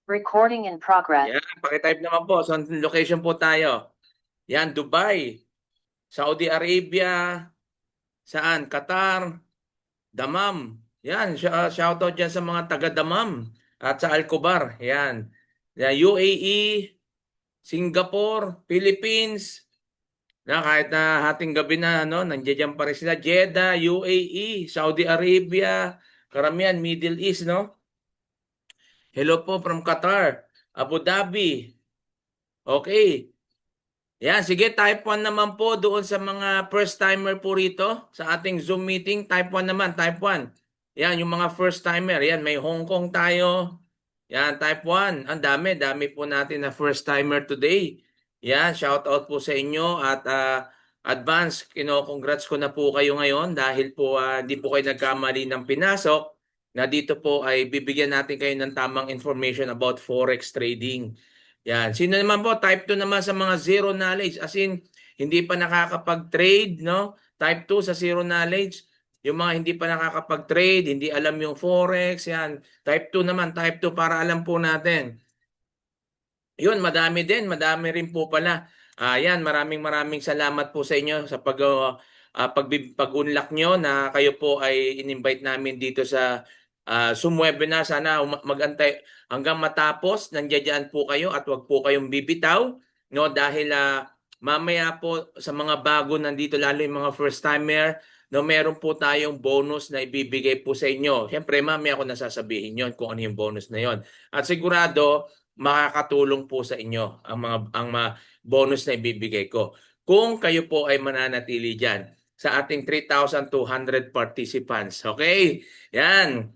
Recording in progress. Yan, pakitype naman po. So, location po tayo. Yan, Dubai, Saudi Arabia, saan? Qatar, Damam. Yan, shoutout dyan sa mga taga Damam at sa Alcobar. Yan. Yan, UAE, Singapore, Philippines. Na kahit na hating gabi na nandiyan pa rin sila. Jeddah, UAE, Saudi Arabia, karamihan Middle East, no? Hello po from Qatar, Abu Dhabi. Okay. Yan, sige, type 1 naman po doon sa mga first timer po rito sa ating Zoom meeting. Type 1 naman, type 1. Yan, yung mga first timer. Yan, may Hong Kong tayo. Yan, type 1. Ang dami, dami po natin na first timer today. Yan, shout out po sa inyo at advance, congrats ko na po kayo ngayon dahil po hindi po kayo nagkamali ng pinasok na dito po ay bibigyan natin kayo ng tamang information about forex trading. Yan. Sino naman po? Type 2 naman sa mga zero knowledge. As in, hindi pa nakakapag-trade, no? Type 2 sa zero knowledge. Yung mga hindi pa nakakapag-trade, hindi alam yung forex, yan. Type 2 naman, type 2 para alam po natin. Yun, madami din, madami rin po pala. Yan, maraming salamat po sa inyo sa pag-unlock nyo na kayo po ay in-invite namin dito sa Zoom webinar. Sana magantay hanggang matapos. Nandiyan po kayo at wag po kayong bibitaw, no? Dahil mamaya po sa mga bago nandito, lalo yung mga first timer, no, meron po tayong bonus na ibibigay po sa inyo. Siyempre, mamaya ako nasasabihin yon kung ano yung bonus na yon. At sigurado, makakatulong po sa inyo ang mga bonus na ibibigay ko. Kung kayo po ay mananatili diyan sa ating 3,200 participants. Okay? Yan.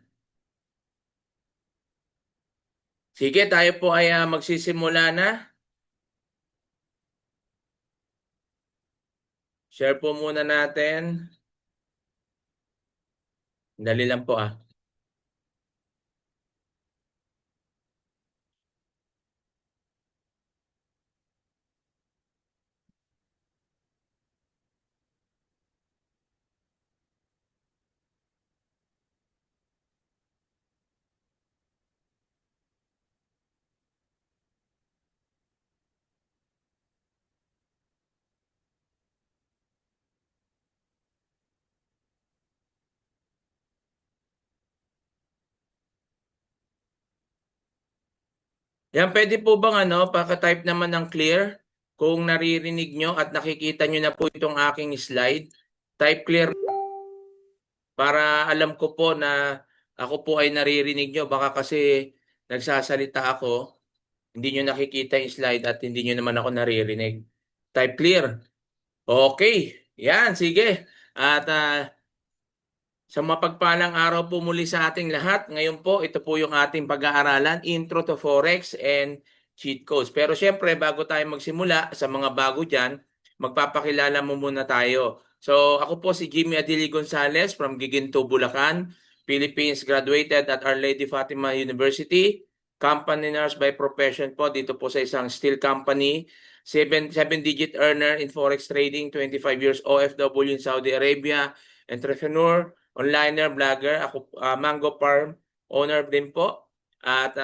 Sige, tayo po ay magsisimula na. Share po muna natin. Dali lang po . Yan, pwede po bang paka-type naman ng clear kung naririnig nyo at nakikita nyo na po itong aking slide. Type clear para alam ko po na ako po ay naririnig nyo. Baka kasi nagsasalita ako, hindi nyo nakikita yung slide at hindi nyo naman ako naririnig. Type clear. Okay. Yan, sige. At sa mapagpalang araw po muli sa ating lahat. Ngayon po, ito po yung ating pag-aaralan, Intro to Forex and Cheat Codes. Pero syempre, bago tayo magsimula, sa mga bago dyan, magpapakilala mo muna tayo. So, ako po si Jimmy Adili Gonzalez from Giginto, Bulacan, Philippines, graduated at Our Lady Fatima University, company nurse by profession po dito po sa isang steel company, seven-digit earner in Forex trading, 25 years OFW in Saudi Arabia, entrepreneur, onliner, vlogger. Ako, Mango Farm owner din po. At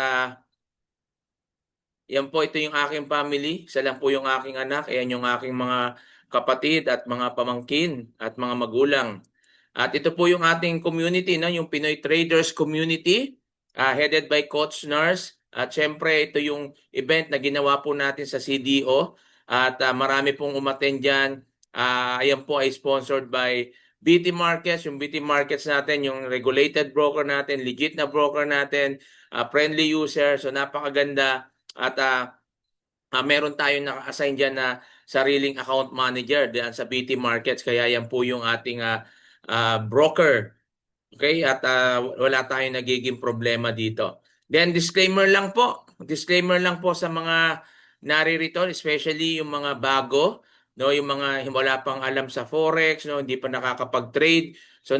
yan po, ito yung aking family. Isa lang po yung aking anak. Ayan yung aking mga kapatid at mga pamangkin at mga magulang. At ito po yung ating community, no? Yung Pinoy Traders Community, headed by Coach Nars. At syempre, ito yung event na ginawa po natin sa CDO. At marami pong umattend dyan. Ayan po ay sponsored by BT Markets. Yung BT Markets natin, yung regulated broker natin, legit na broker natin, friendly user. So napakaganda. At meron tayong naka-assign dyan na sariling account manager diyan sa BT Markets. Kaya yan po yung ating broker. Okay? At wala tayong nagiging problema dito. Then disclaimer lang po. Disclaimer lang po sa mga naririto, especially yung mga bago, no, yung mga wala pang alam sa forex, no, hindi pa nakakapag-trade. So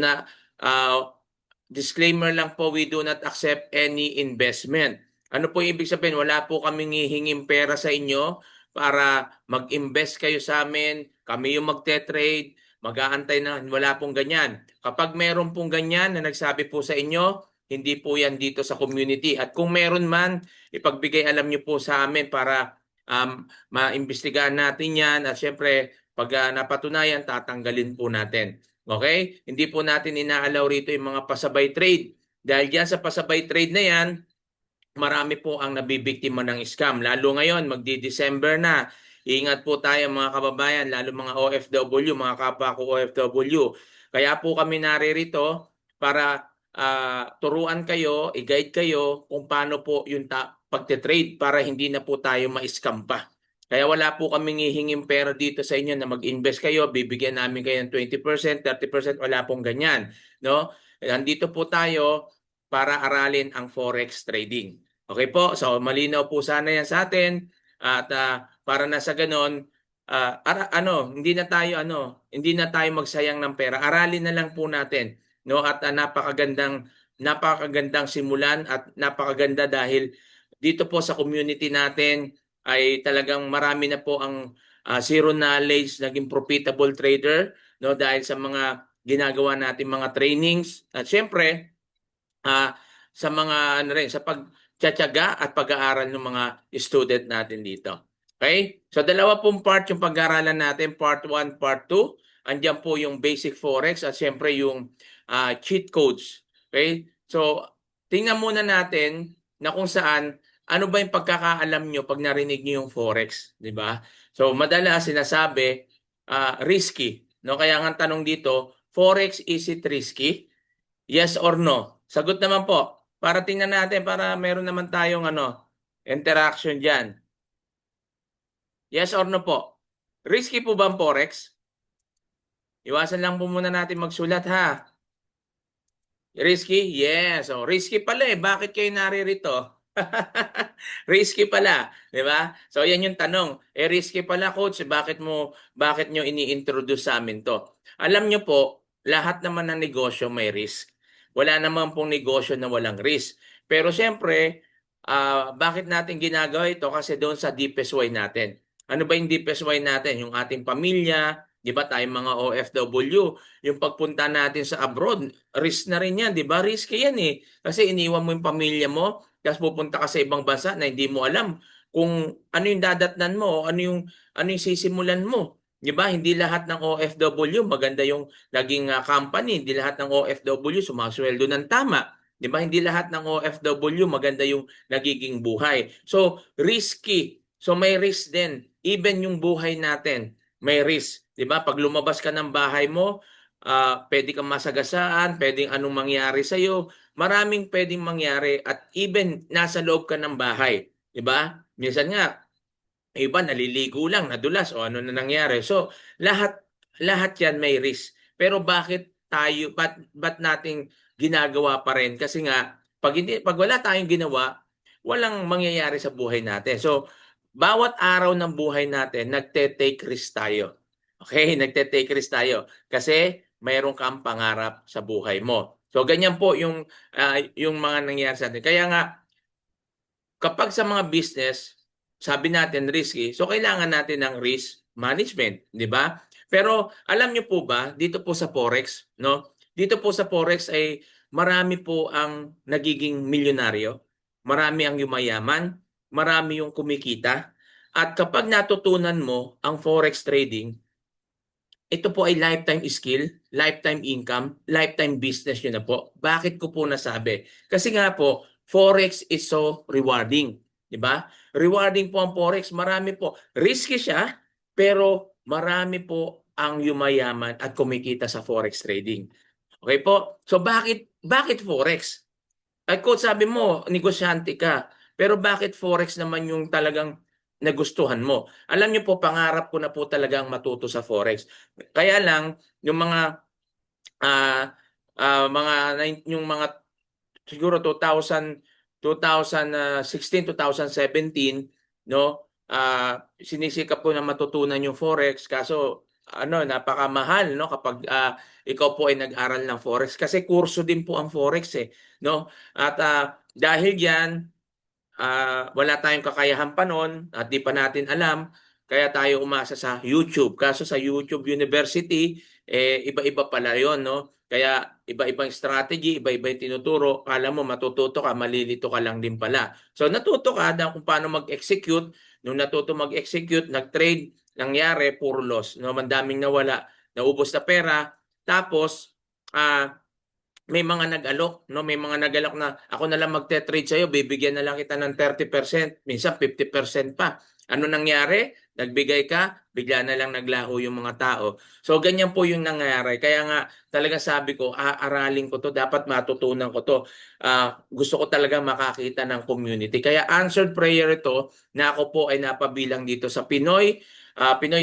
disclaimer lang po, we do not accept any investment. Ano po yung ibig sabihin? Wala po kaming hihinging pera sa inyo para mag-invest kayo sa amin. Kami yung magte-trade, mag-aantay na, wala pong ganyan. Kapag meron pong ganyan na nagsabi po sa inyo, hindi po yan dito sa community. At kung meron man, ipagbigay alam nyo po sa amin para maimbestigahan natin yan. At syempre, pag napatunayan, tatanggalin po natin. Okay? Hindi po natin inaalaw rito yung mga pasabay trade. Dahil dyan sa pasabay trade na yan, marami po ang nabibiktima ng scam. Lalo ngayon, magdi-December na. Ingat po tayo mga kababayan, lalo mga OFW, mga kapwa ko OFW. Kaya po kami naririto para turuan kayo, i-guide kayo kung paano po yung pagte-trade para hindi na po tayo ma-scam pa. Kaya wala po kaming hihinging pera dito sa inyo na mag-invest kayo, bibigyan namin kayo ng 20%, 30%, wala pong ganyan. No? Nandito po tayo para aralin ang forex trading. Okay po? So malinaw po sana yan sa atin at para na sa ganon hindi na tayo magsayang ng pera. Aralin na lang po natin, no? At napakagandang simulan at napakaganda dahil dito po sa community natin ay talagang marami na po ang zero knowledge naging profitable trader, no? Dahil sa mga ginagawa natin mga trainings at syempre sa mga sa pagtiyatiyaga at pag-aaral ng mga student natin dito. Okay? So dalawa pong part yung pag-aaralan natin, part 1, part 2. Andiyan po yung basic forex at syempre yung cheat codes. Okay? So tingnan muna natin na kung saan ano ba yung pagkakaalam nyo pag narinig nyo yung forex, di ba? So madalas sinasabi risky, no? Kaya ang tanong dito, forex, is it risky? Yes or no? Sagot naman po. Para tingnan natin, para meron naman tayong interaction dyan. Yes or no po? Risky po ba ang forex? Iwasan lang po muna natin magsulat ha. Risky? Yes. So, risky pala eh. Bakit kayo naririto? Risky pala, 'di ba? So yan yung tanong. Risky pala coach, bakit nyo ini-introduce sa amin 'to? Alam nyo po, lahat naman ng negosyo may risk. Wala naman pong negosyo na walang risk. Pero siyempre, bakit natin ginagawa ito? Kasi doon sa deepest way natin. Ano ba yung deepest way natin? Yung ating pamilya, 'di ba? Tayong mga OFW, yung pagpunta natin sa abroad, risk na rin 'yan, 'di ba? Risky 'yan eh. Kasi iniwan mo yung pamilya mo, tapos pupunta ka sa ibang bansa na hindi mo alam kung ano yung dadatnan mo, ano yung sisimulan mo. 'Di ba? Hindi lahat ng OFW maganda yung naging company, hindi lahat ng OFW sumasweldo ng tama. 'Di ba? Hindi lahat ng OFW maganda yung nagiging buhay. So, risky. So may risk din. Even yung buhay natin, may risk. 'Di ba? Pag lumabas ka ng bahay mo, pwede kang masagasaan, pwedeng anong mangyari sa iyo, maraming pwedeng mangyari at even nasa loob ka ng bahay, 'di ba? Minsan nga iba naliligo lang, nadulas o ano na nangyari. So, lahat 'yan may risk. Pero bakit tayo ba't nating ginagawa pa rin? Kasi nga pag wala tayong ginawa, walang mangyayari sa buhay natin. So, bawat araw ng buhay natin, nagte-take risk tayo. Okay, nagte-take risk tayo kasi mayroon kang pangarap sa buhay mo. So, ganyan po yung mga nangyayari sa atin. Kaya nga, kapag sa mga business, sabi natin risky, so kailangan natin ng risk management, di ba? Pero alam niyo po ba, dito po sa Forex, no? Dito po sa Forex ay marami po ang nagiging milyonaryo, marami ang yumayaman, marami yung kumikita. At kapag natutunan mo ang Forex trading, ito po ay lifetime skill, lifetime income, lifetime business nyo na po. Bakit ko po nasabi? Kasi nga po, Forex is so rewarding. Di ba? Rewarding po ang Forex. Marami po. Risky siya, pero marami po ang yumayaman at kumikita sa Forex trading. Okay po? So bakit Forex? Ay coach, sabi mo, negosyante ka. Pero bakit Forex naman yung talagang nagustuhan mo? Alam niyo po, pangarap ko na po talagang matuto sa Forex. Kaya lang, yung ah, yung mga siguro 2016, 2017, no? Sinisikap ko na matutunan yung Forex kaso napakamahal, no, kapag ikaw po ay nag-aral ng Forex kasi kurso din po ang Forex eh, no? At dahil diyan wala tayong kakayahan pa noon at di pa natin alam, kaya tayo umasa sa YouTube. Kaso sa YouTube University, iba-iba pala yon, no? Kaya iba-ibang strategy, iba-iba yung tinuturo. Kala mo matututo ka, malilito ka lang din pala. So natuto ka na kung paano mag-execute. Nung natuto mag-execute, nag-trade, nangyari, puro loss. No? Mandaming nawala, naubos na pera. Tapos, may mga nag-alok, no? May mga nag-alok na ako na lang magte-trade sa'yo, bibigyan na lang kita ng 30%, minsan 50% pa. Ano nangyari? Nagbigay ka, bigla na lang naglaho yung mga tao. So ganyan po yung nangyari. Kaya nga talaga sabi ko, aaralin ko to, dapat matutunan ko to. Gusto ko talaga makakita ng community. Kaya answered prayer ito na ako po ay napabilang dito sa Pinoy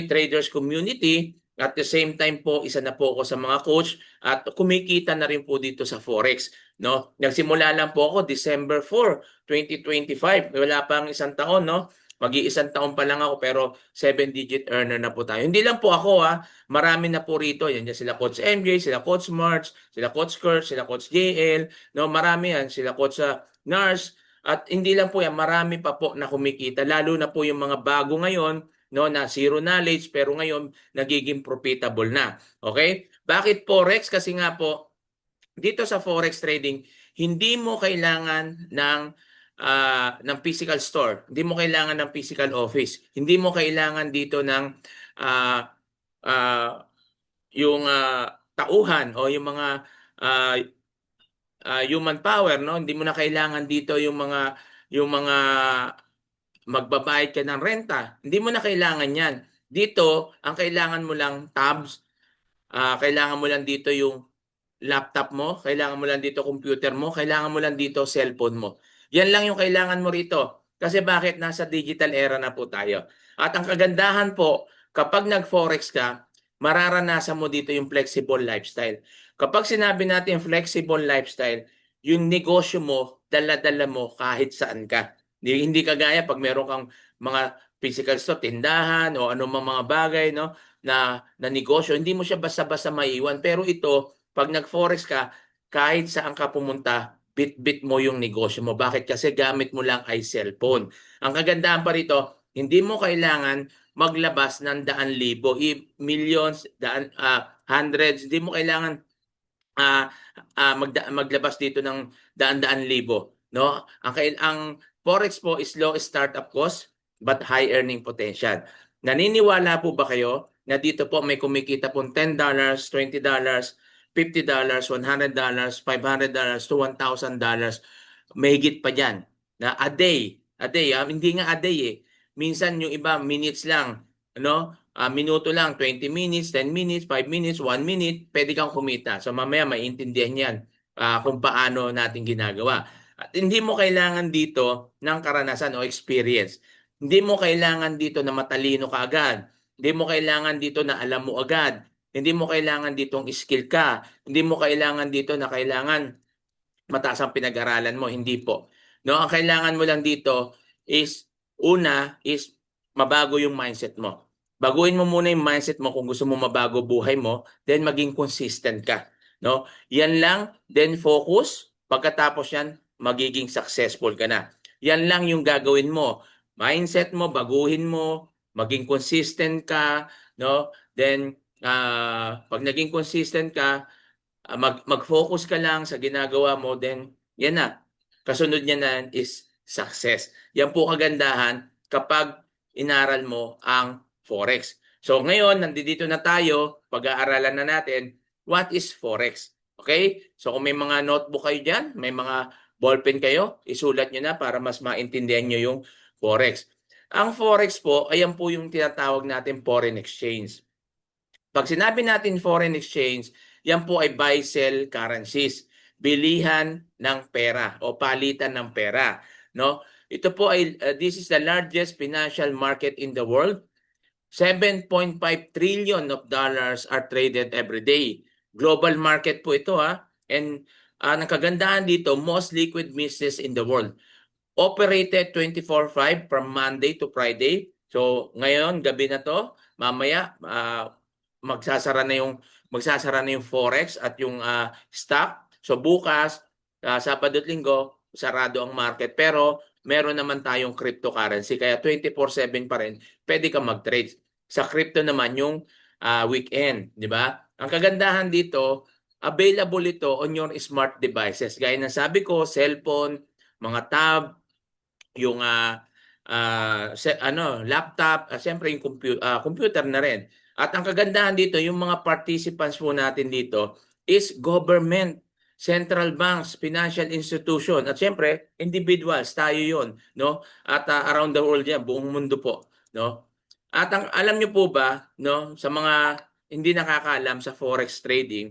Traders Community. At the same time po, isa na po ako sa mga coach at kumikita na rin po dito sa Forex. No? Nagsimula lang po ako December 4, 2025. Wala pang isang taon, no? Mag-iisang taon pa lang ako pero 7-digit earner na po tayo. Hindi lang po ako, marami na po rito. Yan sila Coach MJ, sila Coach March, sila Coach Kurt, sila Coach JL, no? Marami yan, sila Coach Nars. At hindi lang po yan, marami pa po na kumikita. Lalo na po yung mga bago ngayon, no, na zero knowledge pero ngayon nagiging profitable na. Okay? Bakit Forex? Kasi nga po dito sa Forex trading, hindi mo kailangan ng physical store. Hindi mo kailangan ng physical office. Hindi mo kailangan dito ng uh, uh, yung tauhan o yung mga uh, human power, no? Hindi mo na kailangan dito yung mga magbabayad ka ng renta. Hindi mo na kailangan yan. Dito, ang kailangan mo lang tabs, kailangan mo lang dito yung laptop mo, kailangan mo lang dito computer mo, kailangan mo lang dito cellphone mo. Yan lang yung kailangan mo rito. Kasi bakit nasa digital era na po tayo. At ang kagandahan po, kapag nag-forex ka, mararanasan mo dito yung flexible lifestyle. Kapag sinabi natin flexible lifestyle, yung negosyo mo, dala-dala mo kahit saan ka. Hindi kagaya pag meron kang mga physical store, tindahan o anumang mga bagay, no, na negosyo, hindi mo siya basta-basta maiwan. Pero ito, pag nag-forex ka, kahit saan ka pumunta, bit-bit mo yung negosyo mo. Bakit? Kasi gamit mo lang ay cellphone. Ang kagandahan pa rito, hindi mo kailangan maglabas ng daan-libo, millions, hundreds. Hindi mo kailangan maglabas dito ng daan-daan libo, no? Ang forex po is low startup cost but high earning potential. Naniniwala po ba kayo na dito po may kumikita po $10, $20, $50, $100, $500 to $1,000, mahigit pa diyan na a day, hindi nga a day eh. Minsan yung iba minutes lang, ano? Minuto lang, 20 minutes, 10 minutes, 5 minutes, 1 minute, pwede kang kumita. So mamaya maintindihan yan kung paano natin ginagawa. At hindi mo kailangan dito ng karanasan o experience. Hindi mo kailangan dito na matalino ka agad. Hindi mo kailangan dito na alam mo agad. Hindi mo kailangan ditong skill ka. Hindi mo kailangan dito na kailangan mataas ang pinag-aralan mo. Hindi po. No, ang kailangan mo lang dito is mabago yung mindset mo. Baguhin mo muna yung mindset mo kung gusto mo mabago buhay mo, then maging consistent ka, no? Yan lang, then focus. Pagkatapos yan, magiging successful ka na. Yan lang yung gagawin mo. Mindset mo, baguhin mo, maging consistent ka, no? Then pag naging consistent ka, mag-focus ka lang sa ginagawa mo, then yan na. Kasunod niya na is success. Yan po kagandahan kapag inaral mo ang Forex. So ngayon, nandito na tayo, pag-aaralan na natin, what is Forex? Okay? So kung may mga notebook kayo dyan, may mga ballpen kayo, isulat nyo na para mas maintindihan nyo yung Forex. Ang Forex po, ayan po yung tinatawag natin foreign exchange. Pag sinabi natin foreign exchange, yan po ay buy-sell currencies, bilihan ng pera o palitan ng pera, no? Ito po ay this is the largest financial market in the world. 7.5 trillion of dollars are traded every day. Global market po ito and ang kagandahan dito, most liquid business in the world. Operated 24/5 from Monday to Friday. So ngayon, gabi na to, mamaya magsasara na yung Forex at yung stock. So bukas, Sabado at Linggo, sarado ang market. Pero meron naman tayong cryptocurrency. Kaya 24/7 pa rin pwede ka mag-trade. Sa crypto naman yung weekend, di ba? Ang kagandahan dito, available ito on your smart devices. Gaya ng sabi ko, cellphone, mga tab, yung laptop, siyempre yung computer na rin. At ang kagandahan dito, yung mga participants po natin dito is government, central banks, financial institution, at siyempre individuals, tayo yon, no? At around the world yan, buong mundo po, no? At alam niyo po ba, no, sa mga hindi nakakaalam sa forex trading,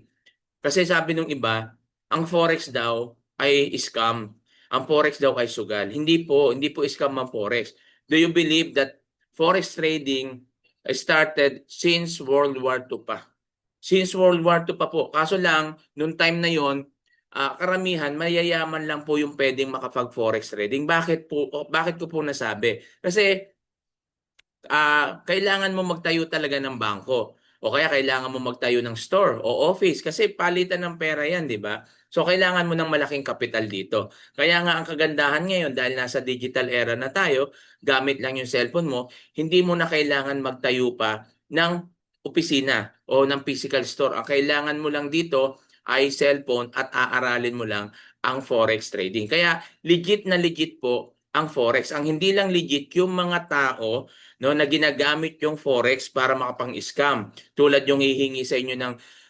kasi sabi nung iba, ang forex daw ay scam. Ang forex daw ay sugal. Hindi po scam ang forex. Do you believe that forex trading started since World War II pa? Since World War II pa po. Kaso lang, nung time na yon, karamihan, mayayaman lang po yung pwedeng makapag-forex trading. Bakit ko po nasabi? Kasi kailangan mo magtayo talaga ng bangko. O kaya kailangan mo magtayo ng store o office kasi palitan ng pera yan, di ba? So kailangan mo ng malaking kapital dito. Kaya nga ang kagandahan ngayon dahil nasa digital era na tayo, gamit lang yung cellphone mo, hindi mo na kailangan magtayo pa ng opisina o ng physical store. Ang kailangan mo lang dito ay cellphone at aaralin mo lang ang forex trading. Kaya legit na legit po ang forex. Ang hindi lang legit yung mga tao, no, na ginagamit yung forex para makapang-scam. Tulad yung hihingi sa inyo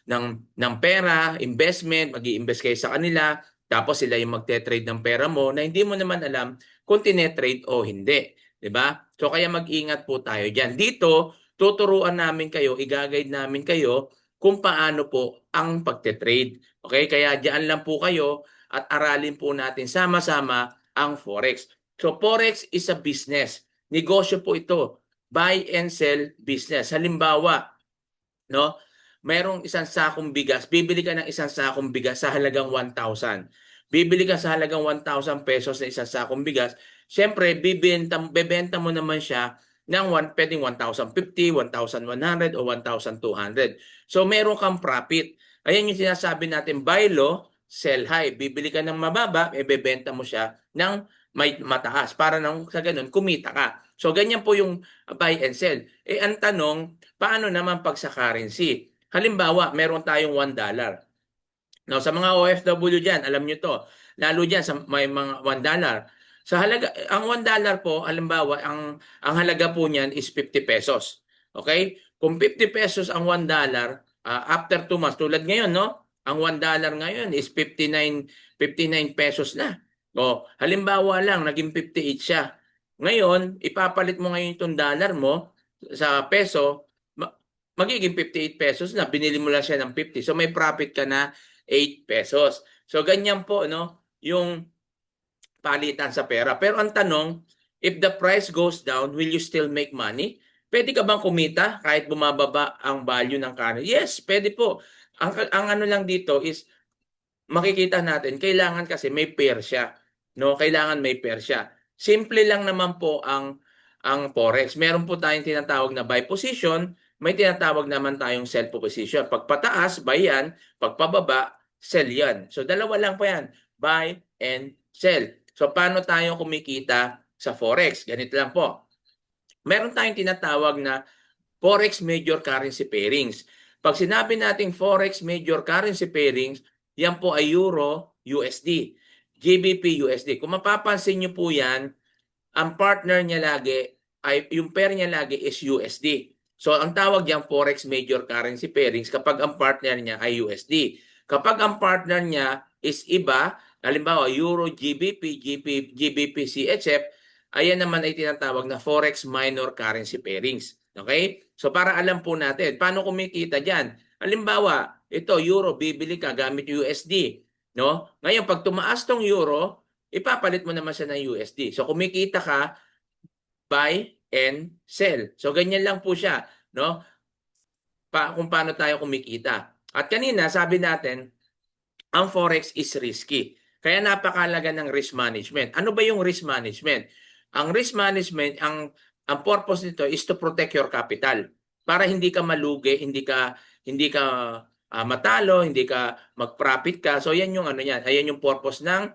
ng pera, investment, mag-i-invest kayo sa kanila, tapos sila yung magte-trade ng pera mo na hindi mo naman alam kung tinetrade o hindi. 'Di ba? So kaya mag-ingat po tayo diyan. Dito, tuturuan namin kayo, i-guide namin kayo kung paano po ang pagte-trade. Okay? Kaya diyan lang po kayo at aralin po natin sama-sama ang forex. So forex is a business. Negosyo po ito. Buy and sell business. Halimbawa, no? Mayroong isang sakong bigas. Bibili ka ng isang sakong bigas sa halagang 1,000. Bibili ka sa halagang 1,000 pesos na isang sakong bigas. Siyempre, bebenta mo naman siya ng pwedeng 1,050, 1,100 o 1,200. So, meron kang profit. Ayan yung sinasabi natin, buy low, sell high. Bibili ka ng mababa, bebenta mo siya ng may mataas para nang sa ganun kumita ka. So ganyan po yung buy and sell. Ang tanong, paano naman pag sa currency? Halimbawa, meron tayong $1. Now, sa mga OFW diyan, alam niyo to, lalo diyan sa may mga $1. Sa halaga ang $1 po, halimbawa, ang halaga po niyan is 50 pesos. Okay? Kung 50 pesos ang $1, after 2 months, tulad ngayon, no? Ang $1 ngayon is 59 pesos na. O, halimbawa lang, naging 58 siya. Ngayon, ipapalit mo ngayon itong dollar mo sa peso, magiging 58 pesos na. Binili mo lang siya ng 50. So, may profit ka na 8 pesos. So, ganyan po, no? Yung palitan sa pera. Pero ang tanong, if the price goes down, will you still make money? Pwede ka bang kumita kahit bumababa ang value ng currency? Yes, pwede po. Ang ano lang dito is makikita natin, kailangan kasi may pair siya. No? Kailangan may pair siya. Simple lang naman po ang forex. Meron po tayong tinatawag na buy position, may tinatawag naman tayong sell position. Pag pataas, buy yan. Pag pababa, sell yan. So dalawa lang po yan, buy and sell. So paano tayo kumikita sa forex? Ganito lang po. Meron tayong tinatawag na forex major currency pairings. Pag sinabi nating forex major currency pairings, yan po ay Euro, USD, GBP, USD. Kung mapapansin nyo po yan, ang partner niya lagi, yung pair niya lagi is USD. So, ang tawag diyang forex major currency pairings kapag ang partner niya ay USD. Kapag ang partner niya is iba, halimbawa Euro, GBP, GBP, CHF, ayan naman ay tinatawag na forex minor currency pairings. Okay? So, para alam po natin, paano kumikita dyan? Halimbawa, ito, Euro, bibili ka gamit USD. No? Ngayon, pag tumaas tong Euro, ipapalit mo naman siya ng USD. So, kumikita ka, buy and sell. So, ganyan lang po siya. No? Kung paano tayo kumikita. At kanina, sabi natin, ang forex is risky. Kaya napakalaga ng risk management. Ano ba yung risk management? Ang risk management, ang purpose nito is to protect your capital para hindi ka malugi, hindi ka matalo, hindi ka mag-profit ka. So yan yung ano yan. Ayan yung purpose ng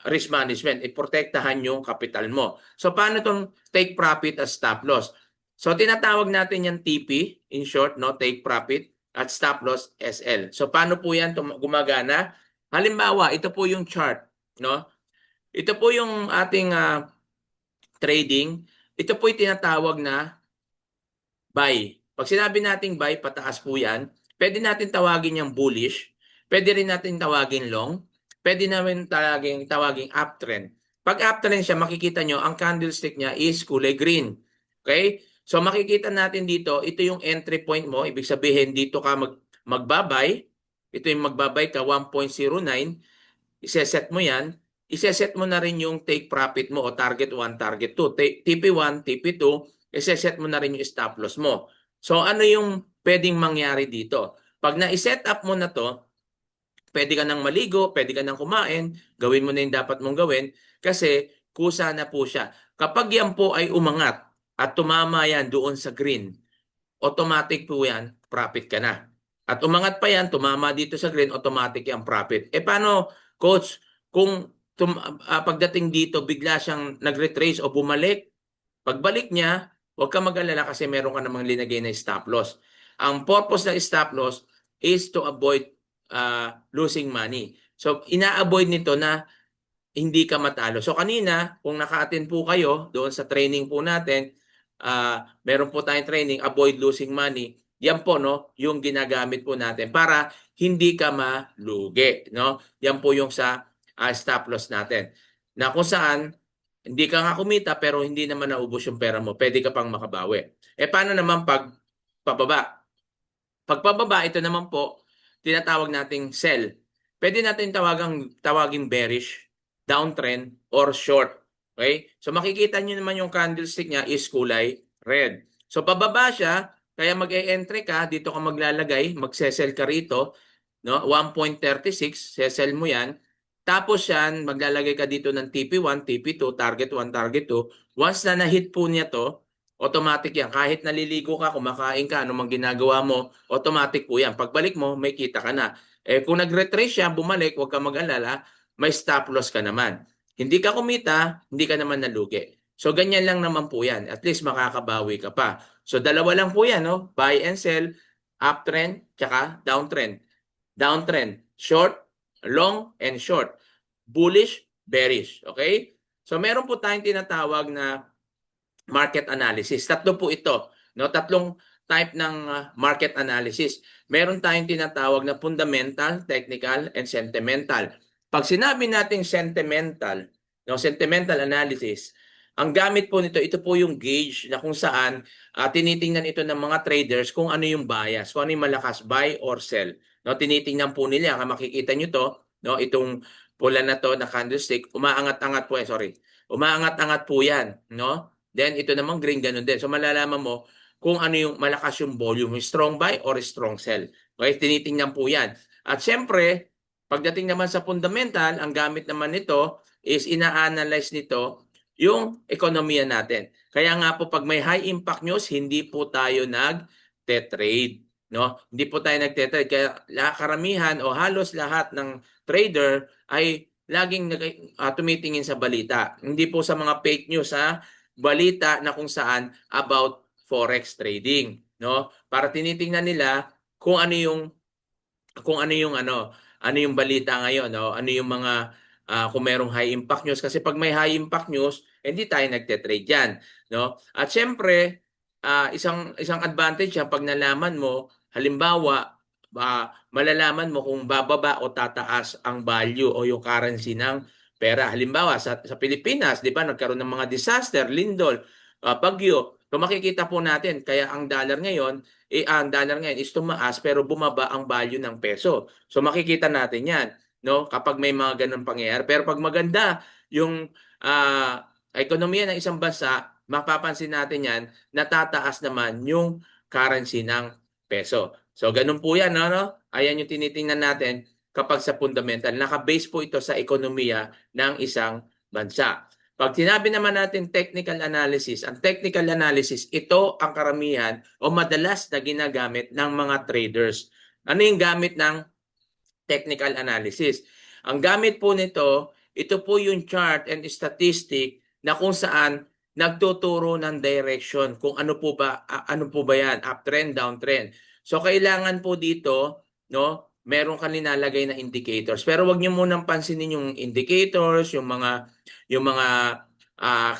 risk management, iprotektahan yung kapital mo. So paano tong take profit at stop loss? So tinatawag natin yung TP, in short, no, take profit at stop loss SL. So paano po yan gumagana? Halimbawa, ito po yung chart, no? Ito po yung ating trading. Ito po yung tinatawag na buy. Pag sinabi nating buy, pataas po yan. Pwede natin tawagin yung bullish. Pwede rin natin tawagin long. Pwede namin tawagin uptrend. Pag uptrend siya, makikita nyo, ang candlestick niya is kulay green. Okay? So makikita natin dito, ito yung entry point mo. Ibig sabihin, dito ka magbabay. Ito yung magbabay ka, 1.09. Iseset mo yan. Iseset mo na rin yung take profit mo o target 1, target 2. TP1, TP2, iseset mo na rin yung stop loss mo. So ano yung pwedeng mangyari dito? Pag na-set up mo na to, pwede ka nang maligo, pwede ka nang kumain, gawin mo na yung dapat mong gawin kasi kusa na po siya. Kapag yan po ay umangat at tumama yan doon sa green, automatic po yan, profit ka na. At umangat pa yan, tumama dito sa green, automatic yan profit. Paano, coach, kung pagdating dito, bigla siyang nag-retrace o bumalik, pagbalik niya, huwag ka mag-alala kasi meron ka namang linagay na stop loss. Ang purpose ng stop loss is to avoid losing money. So, ina-avoid nito na hindi ka matalo. So, kanina, kung naka-attend po kayo doon sa training po natin, meron po tayong training, avoid losing money. Yan po, no, yung ginagamit po natin para hindi ka malugi, no? Yan po yung sa stop loss natin. Na kung saan, hindi ka nga kumita pero hindi naman naubos yung pera mo. Pwede ka pang makabawi. Paano naman pag pababa? Pag pababa, ito naman po, tinatawag nating sell. Pwede natin tawaging bearish, downtrend, or short. Okay? So makikita nyo naman yung candlestick niya is kulay red. So pababa siya, kaya mag-e-entry ka, dito ka maglalagay, magsesell ka rito, no? 1.36, sesell mo yan. Tapos yan, maglalagay ka dito ng TP1, TP2, target 1, target 2. Once na na-hit po niya to, automatic yan. Kahit naliligo ka, kumakain ka, anumang ginagawa mo, automatic po yan. Pagbalik mo, may kita ka na. Kung nag-retrace siya, bumalik, huwag ka mag-alala, may stop loss ka naman. Hindi ka kumita, hindi ka naman nalugi. So, ganyan lang naman po yan. At least makakabawi ka pa. So, dalawa lang po yan, no? Buy and sell, uptrend, tsaka downtrend. Downtrend, short, long, and short. Bullish, bearish. Okay? So, meron po tayong tinatawag na market analysis. Tatlo po ito. No? Tatlong type ng market analysis. Meron tayong tinatawag na fundamental, technical, and sentimental. Pag sinabi nating sentimental, no, sentimental analysis, ang gamit po nito, ito po yung gauge na kung saan tinitingnan ito ng mga traders kung ano yung bias, kung ano yung malakas, buy or sell. No, tinitingnan po nila, makikita nyo to, no, itong pula na to na candlestick, umaangat-angat po, umaangat-angat po yan, no? Then ito namang green, ganun din. So malalaman mo kung ano yung malakas yung volume, strong buy or strong sell. Okay, tinitingnan po yan. At syempre, pagdating naman sa fundamental, ang gamit naman nito is ina-analyze nito yung ekonomiya natin. Kaya nga po pag may high impact news, hindi po tayo nag-trade. No? Hindi po tayo nag-trade. Kaya karamihan o halos lahat ng trader ay laging tumitingin sa balita. Hindi po sa mga fake news, balita na kung saan about forex trading, no? Para tinitingnan nila kung ano yung balita ngayon, no? Ano yung mga kung merong high impact news kasi pag may high impact news, hindi tayo nagte-trade diyan, no? At syempre, isang advantage yan pag nalaman mo, halimbawa, malalaman mo kung bababa o tataas ang value o yung currency ng pera. Halimbawa, sa Pilipinas, di ba, nagkaroon ng mga disaster, lindol, bagyo. So makikita po natin, kaya ang dollar ngayon is tumaas pero bumaba ang value ng peso. So makikita natin yan, no? Kapag may mga ganun pangyayari. Pero pag maganda yung ekonomiya ng isang bansa, mapapansin natin yan, natataas naman yung currency ng peso. So ganun po yan, no? Ayan yung tinitingnan natin kapag sa fundamental. Naka-base po ito sa ekonomiya ng isang bansa. Pag sinabi naman natin technical analysis, ang technical analysis, ito ang karamihan o madalas na ginagamit ng mga traders. Ano yung gamit ng technical analysis? Ang gamit po nito, ito po yung chart and statistic na kung saan nagtuturo ng direction kung ano po ba yan, uptrend, downtrend. So kailangan po dito, no, meron ka nilalagay na indicators. Pero wag niyo munang pansinin yung indicators, yung mga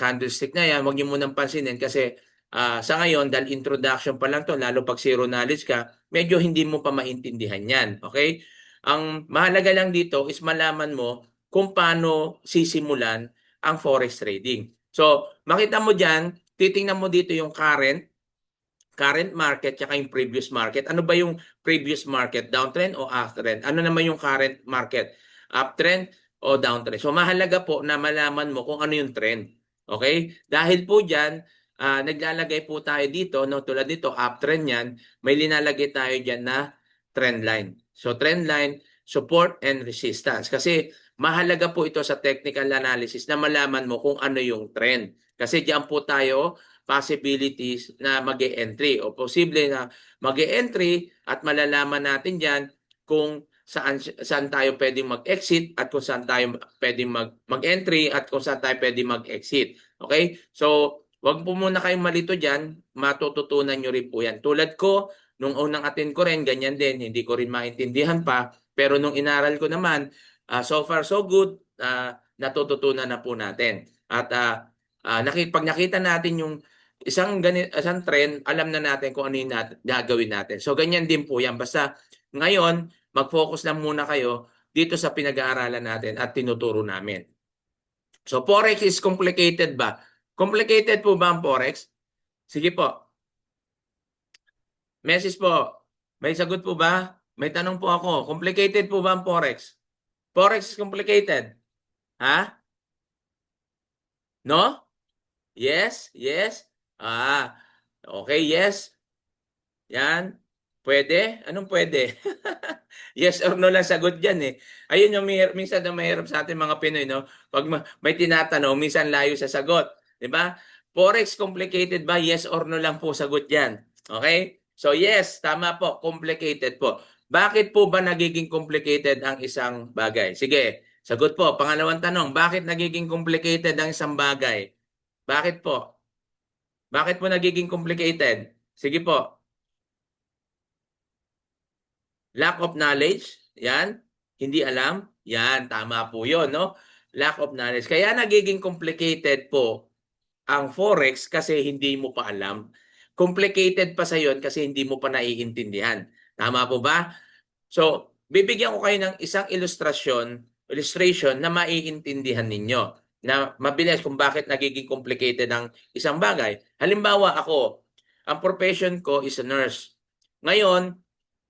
candlestick na yan, wag niyo munang pansinin kasi sa ngayon, dahil introduction pa lang to, lalo pag zero knowledge ka, medyo hindi mo pa maintindihan yan. Okay? Ang mahalaga lang dito is malaman mo kung paano sisimulan ang forex trading. So, makita mo dyan, titingnan mo dito yung current market tsaka yung previous market. Ano ba yung previous market? Downtrend o uptrend? Ano naman yung current market? Uptrend o downtrend? So, mahalaga po na malaman mo kung ano yung trend. Okay? Dahil po dyan, naglalagay po tayo dito, no, tulad dito, uptrend yan, may linalagay tayo dyan na trend line. So trend line, support and resistance. Kasi mahalaga po ito sa technical analysis na malaman mo kung ano yung trend. Kasi diyan po tayo possibilities na mag-e-entry o posible na mag-e-entry at malalaman natin diyan kung saan tayo pwedeng mag-exit at kung saan tayo pwedeng mag-entry at kung saan tayo pwedeng mag-exit. Okay? So, wag po muna kayong malito diyan, matututunan nyo rin po yan. Tulad ko, nung unang attend ko rin, ganyan din, hindi ko rin maintindihan pa. Pero nung inaral ko naman, so far so good, natututunan na po natin. At pag nakita natin yung isang trend, alam na natin kung ano yung gagawin natin. So ganyan din po yan. Basta ngayon, mag-focus lang muna kayo dito sa pinag-aaralan natin at tinuturo namin. So Forex is complicated ba? Complicated po ba ang Forex? Sige po. Message po. May sagot po ba? May tanong po ako. Complicated po ba ang Forex? Forex is complicated. Ha? No? Yes? Yes? Okay, yes. Yan. Pwede? Anong pwede? Yes or no lang sagot dyan eh. Ayun yung minsan na mahirap sa ating mga Pinoy, no? Pag may tinatanong, minsan layo sa sagot. Di ba? Forex complicated ba? Yes or no lang po sagot dyan. Okay? So yes, tama po. Complicated po. Bakit po ba nagiging complicated ang isang bagay? Sige, sagot po. Pangalawang tanong, bakit nagiging complicated ang isang bagay? Bakit po? Bakit po nagiging complicated? Sige po. Lack of knowledge, yan. Hindi alam, yan. Tama po yun, no? Lack of knowledge. Kaya nagiging complicated po ang Forex kasi hindi mo pa alam. Complicated pa sa yon kasi hindi mo pa naiintindihan. Tama po ba? So, bibigyan ko kayo ng isang illustration na maiintindihan ninyo na mabilis kung bakit nagiging complicated ang isang bagay. Halimbawa ako, ang profession ko is a nurse. Ngayon,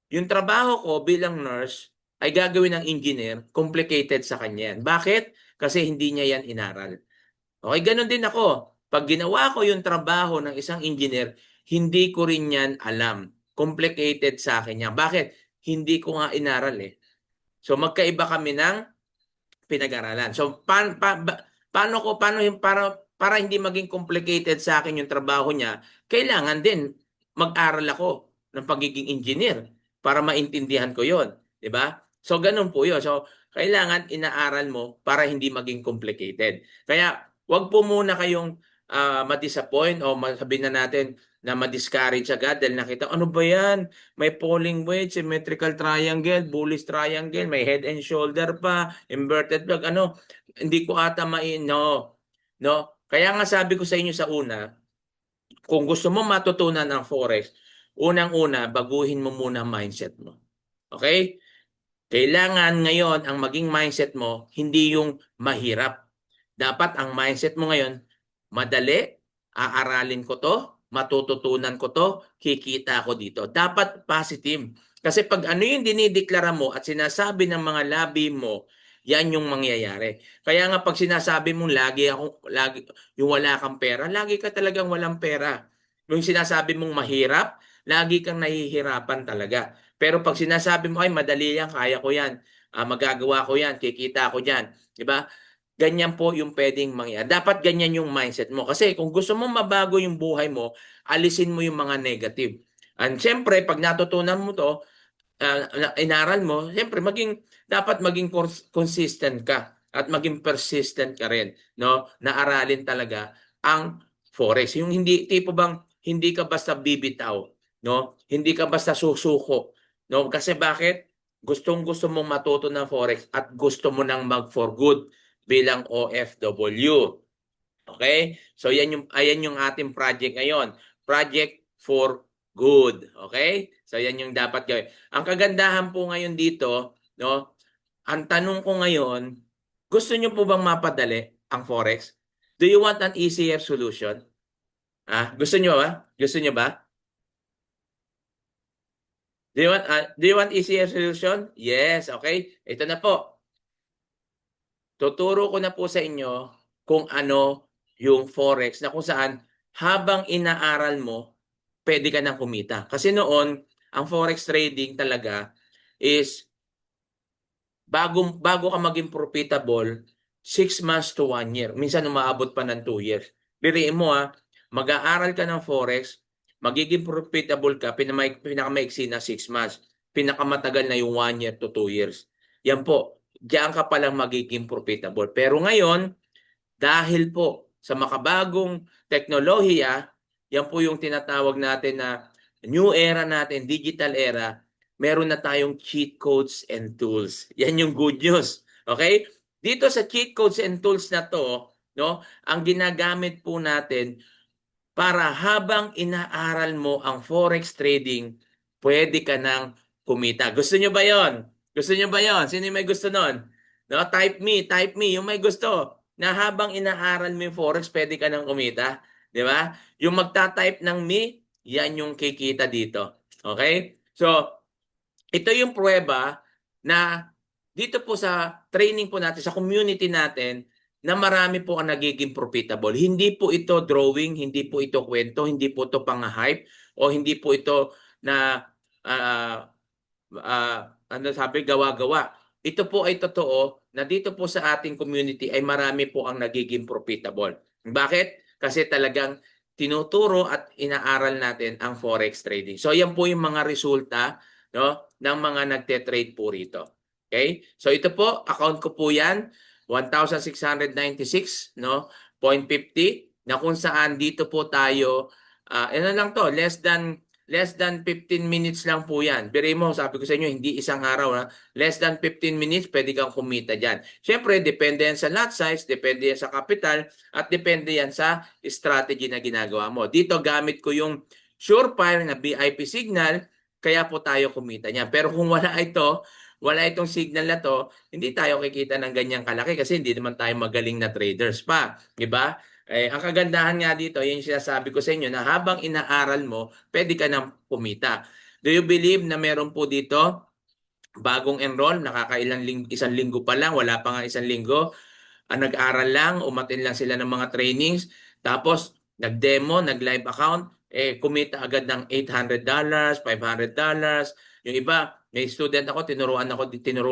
yung trabaho ko bilang nurse ay gagawin ng engineer, complicated sa kanya yan. Bakit? Kasi hindi niya yan inaral. Okay, ganun din ako. Pag ginawa ko yung trabaho ng isang engineer, hindi ko rin yan alam. Complicated sa akin yan. Bakit? Hindi ko nga inaral eh. So magkaiba kami ng pinag-aralan. So para hindi maging complicated sa akin yung trabaho niya, kailangan din mag-aral ako ng pagiging engineer para maintindihan ko 'yon, 'di ba? So ganun po 'yon. So kailangan inaaral mo para hindi maging complicated. Kaya wag po muna kayong ma-disappoint o sabihin na natin na ma-discourage agad dahil nakita, ano ba yan? May falling wedge, symmetrical triangle, bullish triangle, may head and shoulder pa, inverted flag, ano, hindi ko ata no. Kaya nga sabi ko sa inyo sa una, kung gusto mo matutunan ang Forex, unang-una, baguhin mo muna ang mindset mo. Okay? Kailangan ngayon ang maging mindset mo, hindi yung mahirap. Dapat ang mindset mo ngayon, madali, aaralin ko to, matututunan ko to, kikita ko dito. Dapat positive. Kasi pag ano yung dinideklara mo at sinasabi ng mga labi mo, yan yung mangyayari. Kaya nga pag sinasabi mong lagi yung wala kang pera, lagi ka talagang walang pera. Yung sinasabi mong mahirap, lagi kang nahihirapan talaga. Pero pag sinasabi mo, ay madali yan, kaya ko yan, magagawa ko yan, kikita ko dyan. Diba? Ganyan po yung pwedeng mangyari. Dapat ganyan yung mindset mo. Kasi kung gusto mo mabago yung buhay mo, alisin mo yung mga negative. And syempre, pag natutunan mo to, inaral mo, siyempre dapat maging consistent ka at maging persistent ka rin, no? Na aralin talaga ang forex. Yung hindi tipo bang hindi ka basta bibitaw, no? Hindi ka basta susuko, no? Kasi bakit? Gustong-gusto mong matuto ng forex at gusto mo nang mag for good bilang OFW. Okay? So ayan yung ating project ngayon. Project for good. Okay? So yan yung dapat gawin. Ang kagandahan po ngayon dito, no? Ang tanong ko ngayon, gusto niyo po bang mapadali ang forex? Do you want an easier solution? Gusto niyo ba? Gusto niyo ba? Do you want easier solution? Yes, okay. Ito na po. Tuturo ko na po sa inyo kung ano yung forex na kung saan habang inaaral mo, pwede ka nang kumita. Kasi noon, ang forex trading talaga is bago ka maging profitable, 6 months to 1 year. Minsan umaabot pa ng 2 years. Biriin mo mag-aaral ka ng forex, magiging profitable ka, pinakamaiksi na 6 months. Pinakamatagal na yung 1 year to 2 years. Yan po, diyan ka palang magiging profitable. Pero ngayon, dahil po sa makabagong teknolohiya, yan po yung tinatawag natin na new era natin, digital era, meron na tayong cheat codes and tools. Yan yung good news. Okay? Dito sa cheat codes and tools na to, no, ang ginagamit po natin para habang inaaral mo ang forex trading, pwede ka nang kumita. Gusto nyo ba yon? Gusto nyo ba yon? Sino yung may gusto nun? No, type me, yung may gusto. Na habang inaaral mo yung forex, pwede ka nang kumita. Di ba? Yung magta-type ng me, yan yung kikita dito. Okay? So, ito yung pruweba na dito po sa training po natin, sa community natin, na marami po ang nagiging profitable. Hindi po ito drawing, hindi po ito kwento, hindi po ito pang-hype, o hindi po ito na ano sabi, gawa-gawa. Ito po ay totoo na dito po sa ating community ay marami po ang nagiging profitable. Bakit? Kasi talagang tinuturo at inaaral natin ang forex trading. So yan po yung mga resulta, no, ng mga nagte-trade po rito. Okay? So ito po, account ko po yan, 1,696, no, 0.50, na kung saan dito po tayo, ano lang to, less than 15 minutes lang po yan. Pero mo, sabi ko sa inyo, hindi isang araw. Less than 15 minutes, pwede kang kumita dyan. Siyempre, depende yan sa lot size, depende yan sa capital, at depende yan sa strategy na ginagawa mo. Dito, gamit ko yung Surefire na VIP signal, kaya po tayo kumita niyan. Pero kung wala itong signal na to, hindi tayo kikita ng ganyang kalaki kasi hindi naman tayo magaling na traders pa. Diba? Ang kagandahan nga dito, yung sinasabi ko sa inyo na habang inaaral mo, pwede ka nang kumita. Do you believe na meron po dito bagong enroll, isang linggo pa lang, wala pa nga isang linggo, nag-aral lang, umattend lang sila ng mga trainings, tapos nag-demo, nag-live account, kumita agad ng $800, $500. Yung iba, may student ako, tinuruan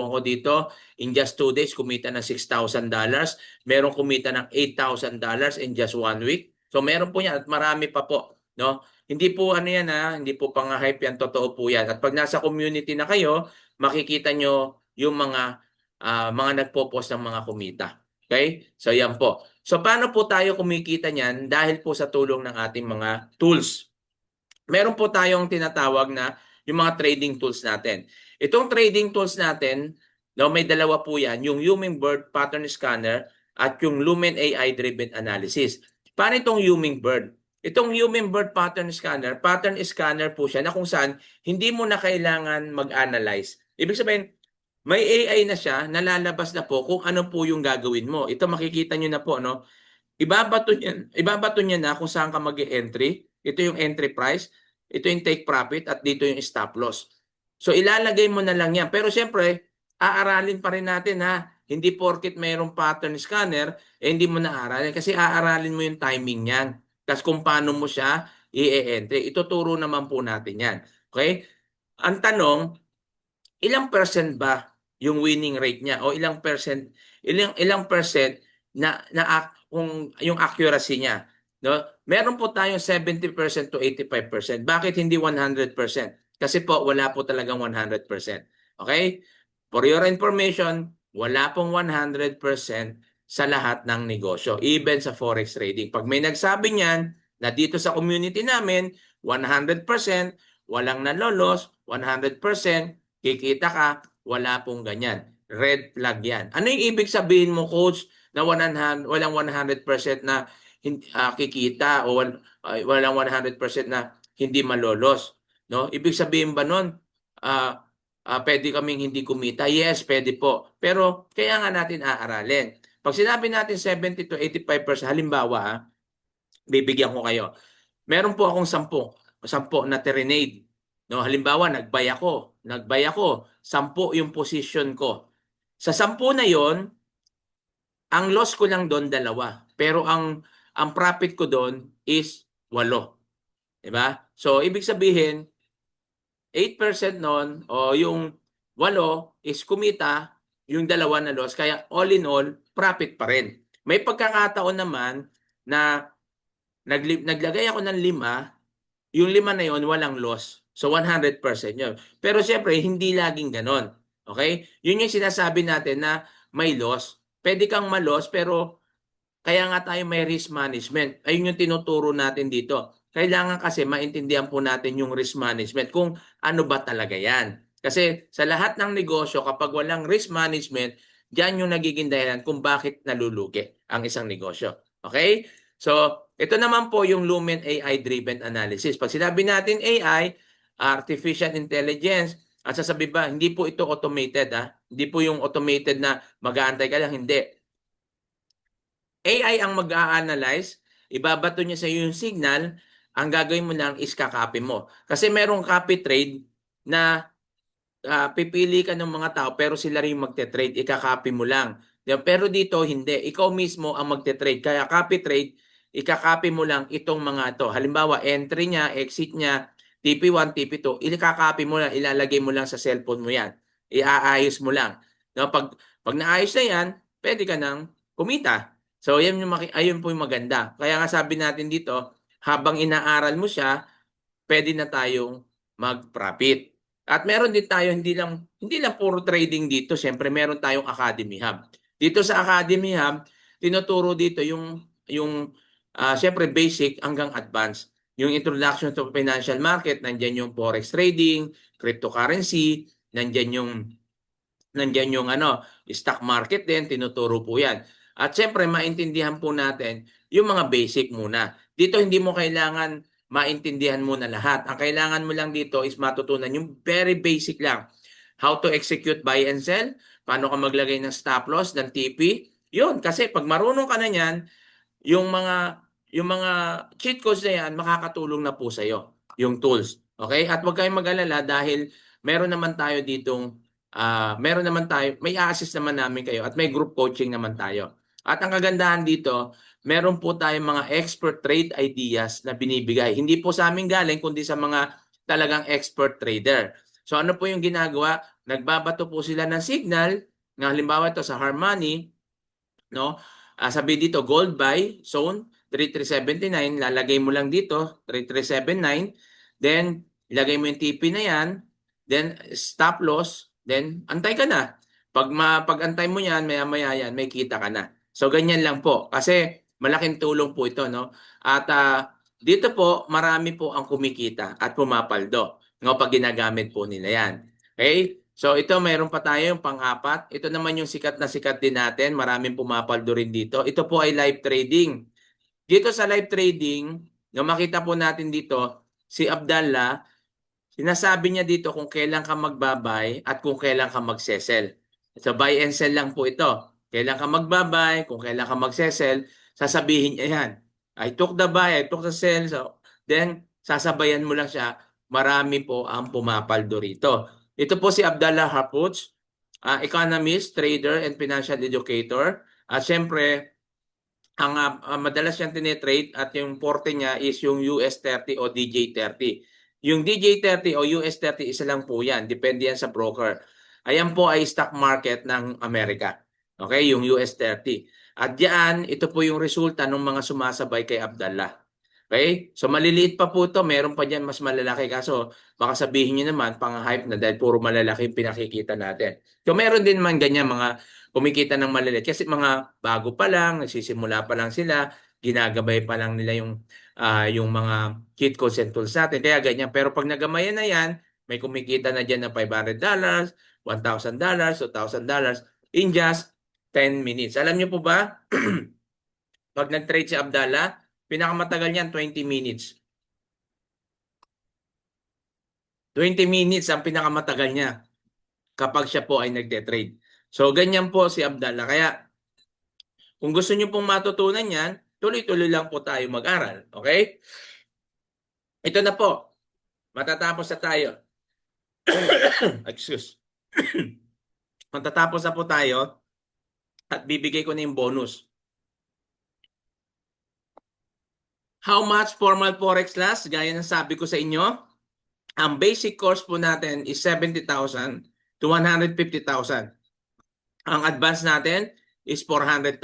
ko dito, in just 2 days, kumita ng $6,000. Meron kumita ng $8,000 in just 1 week. So meron po yan at marami pa po. No? Hindi po ano yan hindi po pang-hype yan, totoo po yan. At pag nasa community na kayo, makikita nyo yung mga nagpo-post ng mga kumita. Okay? So yan po. So paano po tayo kumikita niyan? Dahil po sa tulong ng ating mga tools. Meron po tayong tinatawag na yung mga trading tools natin. Itong trading tools natin, no, may dalawa po yan, yung Hummingbird Pattern Scanner at yung Lumen AI Driven Analysis. Paano itong Hummingbird? Itong Hummingbird Pattern Scanner po siya na kung saan hindi mo na kailangan mag-analyze. Ibig sabihin, may AI na siya, nalalabas na po kung ano po yung gagawin mo. Ito makikita nyo na po, no? Ibabato niya na kung saan ka mag-entry. Ito yung entry price, ito yung take profit, at dito yung stop loss. So ilalagay mo na lang yan. Pero siyempre, aaralin pa rin natin Hindi porket mayroong pattern scanner, hindi mo na aaralin. Kasi aaralin mo yung timing niyan. Tapos kung paano mo siya i-entry. Ituturo naman po natin yan. Okay? Ang tanong, ilang percent ba yung winning rate niya o ilang percent kung yung accuracy niya, no? Meron po tayong 70% to 85%. Bakit hindi 100%? Kasi po, wala po talagang 100%. Okay? For your information, wala pong 100% sa lahat ng negosyo, even sa forex trading. Pag may nagsabi niyan na dito sa community namin, 100%, walang nalolos, 100%, kikita ka, wala pong ganyan. Red flag yan. Ano yung ibig sabihin mo, coach, na walang 100% na kikita o walang 100% na hindi malolos? No? Ibig sabihin ba nun, ah pwede kaming hindi kumita? Yes, pwede po. Pero kaya nga natin aaralin. Pag sinabi natin 70 to 85%, halimbawa, bibigyan ko kayo. Meron po akong 10 na Terenade. No, halimbawa, nagbay ako, 10 yung position ko. Sa 10 na yon, ang loss ko lang doon 2. Pero ang profit ko doon is 8. 'Di ba? So, ibig sabihin, 8% nun o yung 8 is kumita, yung 2 na loss. Kaya all in all, profit pa rin. May pagkakataon naman na naglagay ako ng 5, yung 5 na yon walang loss. So 100% yun. Pero siyempre, hindi laging ganon. Okay? Yun yung sinasabi natin na may loss. Pwede kang ma-loss pero kaya nga tayo may risk management. Ayun yung tinuturo natin dito. Kailangan kasi maintindihan po natin yung risk management kung ano ba talaga yan. Kasi sa lahat ng negosyo, kapag walang risk management, diyan yung nagiging dahilan kung bakit nalulugi ang isang negosyo. Okay? So, ito naman po yung Lumen AI-driven analysis. Pag sinabi natin AI, artificial intelligence, at sasabi ba, hindi po ito automated. Hindi po yung automated na mag-aantay ka lang, hindi. AI ang mag-a-analyze, ibabato niya sa iyo yung signal, ang gagawin mo lang is kakopy mo. Kasi merong copy trade na pipili ka ng mga tao pero sila rin magte-trade, ikakopy mo lang. Pero dito hindi, ikaw mismo ang magte-trade. Kaya copy trade, ikakopy mo lang itong mga to. Halimbawa, entry niya, exit niya, TP1, TP2, ikakopy mo lang, ilalagay mo lang sa cellphone mo yan. Iaayos mo lang. No, pag naayos na yan, pwede ka nang kumita. So, ayun po yung maganda. Kaya nga sabi natin dito, habang inaaral mo siya, pwede na tayong mag-profit. At meron din tayo hindi lang puro trading dito, siyempre meron tayong Academy Hub. Dito sa Academy Hub, tinuturo dito yung siyempre basic hanggang advanced. Yung introduction to financial market, nandiyan yung forex trading, cryptocurrency, nandiyan yung stock market din, tinuturo po 'yan. At siyempre maintindihan po natin yung mga basic muna. Dito hindi mo kailangan maintindihan muna lahat. Ang kailangan mo lang dito is matutunan yung very basic lang. How to execute buy and sell, paano ka maglagay ng stop loss, ng TP. Yun, kasi pag marunong ka na niyan, yung mga cheat codes na yan, makakatulong na po sa iyo yung tools. Okay? At huwag kayong mag-alala dahil meron naman tayo, may assist naman namin kayo at may group coaching naman tayo. At ang kagandahan dito, meron po tayong mga expert trade ideas na binibigay. Hindi po sa amin galing, kundi sa mga talagang expert trader. So ano po yung ginagawa? Nagbabato po sila ng signal, na halimbawa ito sa Harmony, no? Sabi dito, gold buy, zone, 3379, lalagay mo lang dito, 3379, then ilagay mo yung TP na yan, then stop loss, then antay ka na. Pag-antay mo yan, maya-maya yan, may kita ka na. So, ganyan lang po. Kasi malaking tulong po ito, no? At dito po, marami po ang kumikita at pumapaldo, no? Pag ginagamit po nila yan. Okay? So ito mayroon pa tayo yung pang-apat. Ito naman yung sikat na sikat din natin. Maraming pumapaldo rin dito. Ito po ay live trading. Dito sa live trading, yung makita po natin dito, si Abdallah, sinasabi niya dito kung kailan ka magbabay at kung kailan ka magsesell. So buy and sell lang po ito. Kailan ka magbabay, kung kailan ka magsesell, sasabihin niya yan. I took the buy, I took the sell. So, then, sasabayan mo lang siya. Marami po ang pumapaldo rito. Ito po si Abdallah Hapuch, economist, trader, and financial educator. At syempre, ang madalas niyang tinitrade at yung forte niya is yung US30 o DJ30. Yung DJ30 o US30, isa lang po yan. Depende yan sa broker. Ayan po ay stock market ng Amerika. Okay, yung US30. At diyan, ito po yung resulta ng mga sumasabay kay Abdallah. Okay? So maliliit pa po to, meron pa diyan mas malalaki kaso baka sabihin niyo naman pang-hype na dahil puro malalaki yung pinakikita natin. So meron din man ganyan mga kumikita ng maliliit kasi mga bago pa lang, nagsisimula pa lang sila, ginagabay pa lang nila yung mga cheat codes and tools natin. Kaya ganyan. Pero pag nagamayan na yan, may kumikita na diyan ng $500, $1,000, $2,000 in just 10 minutes. Alam niyo po ba, pag nag-trade si Abdallah, pinakamatagal niyan 20 minutes. 20 minutes ang pinakamatagal niya kapag siya po ay nagte-trade. So, ganyan po si Abdallah. Kaya, kung gusto niyo pong matutunan yan, tuloy-tuloy lang po tayo mag-aral. Okay? Ito na po. Matatapos na tayo. Excuse. Matatapos na po tayo at bibigay ko na yung bonus. How much formal forex class? Gaya ng sabi ko sa inyo, ang basic course po natin is 70,000 to 150,000. Ang advance natin is 400,000.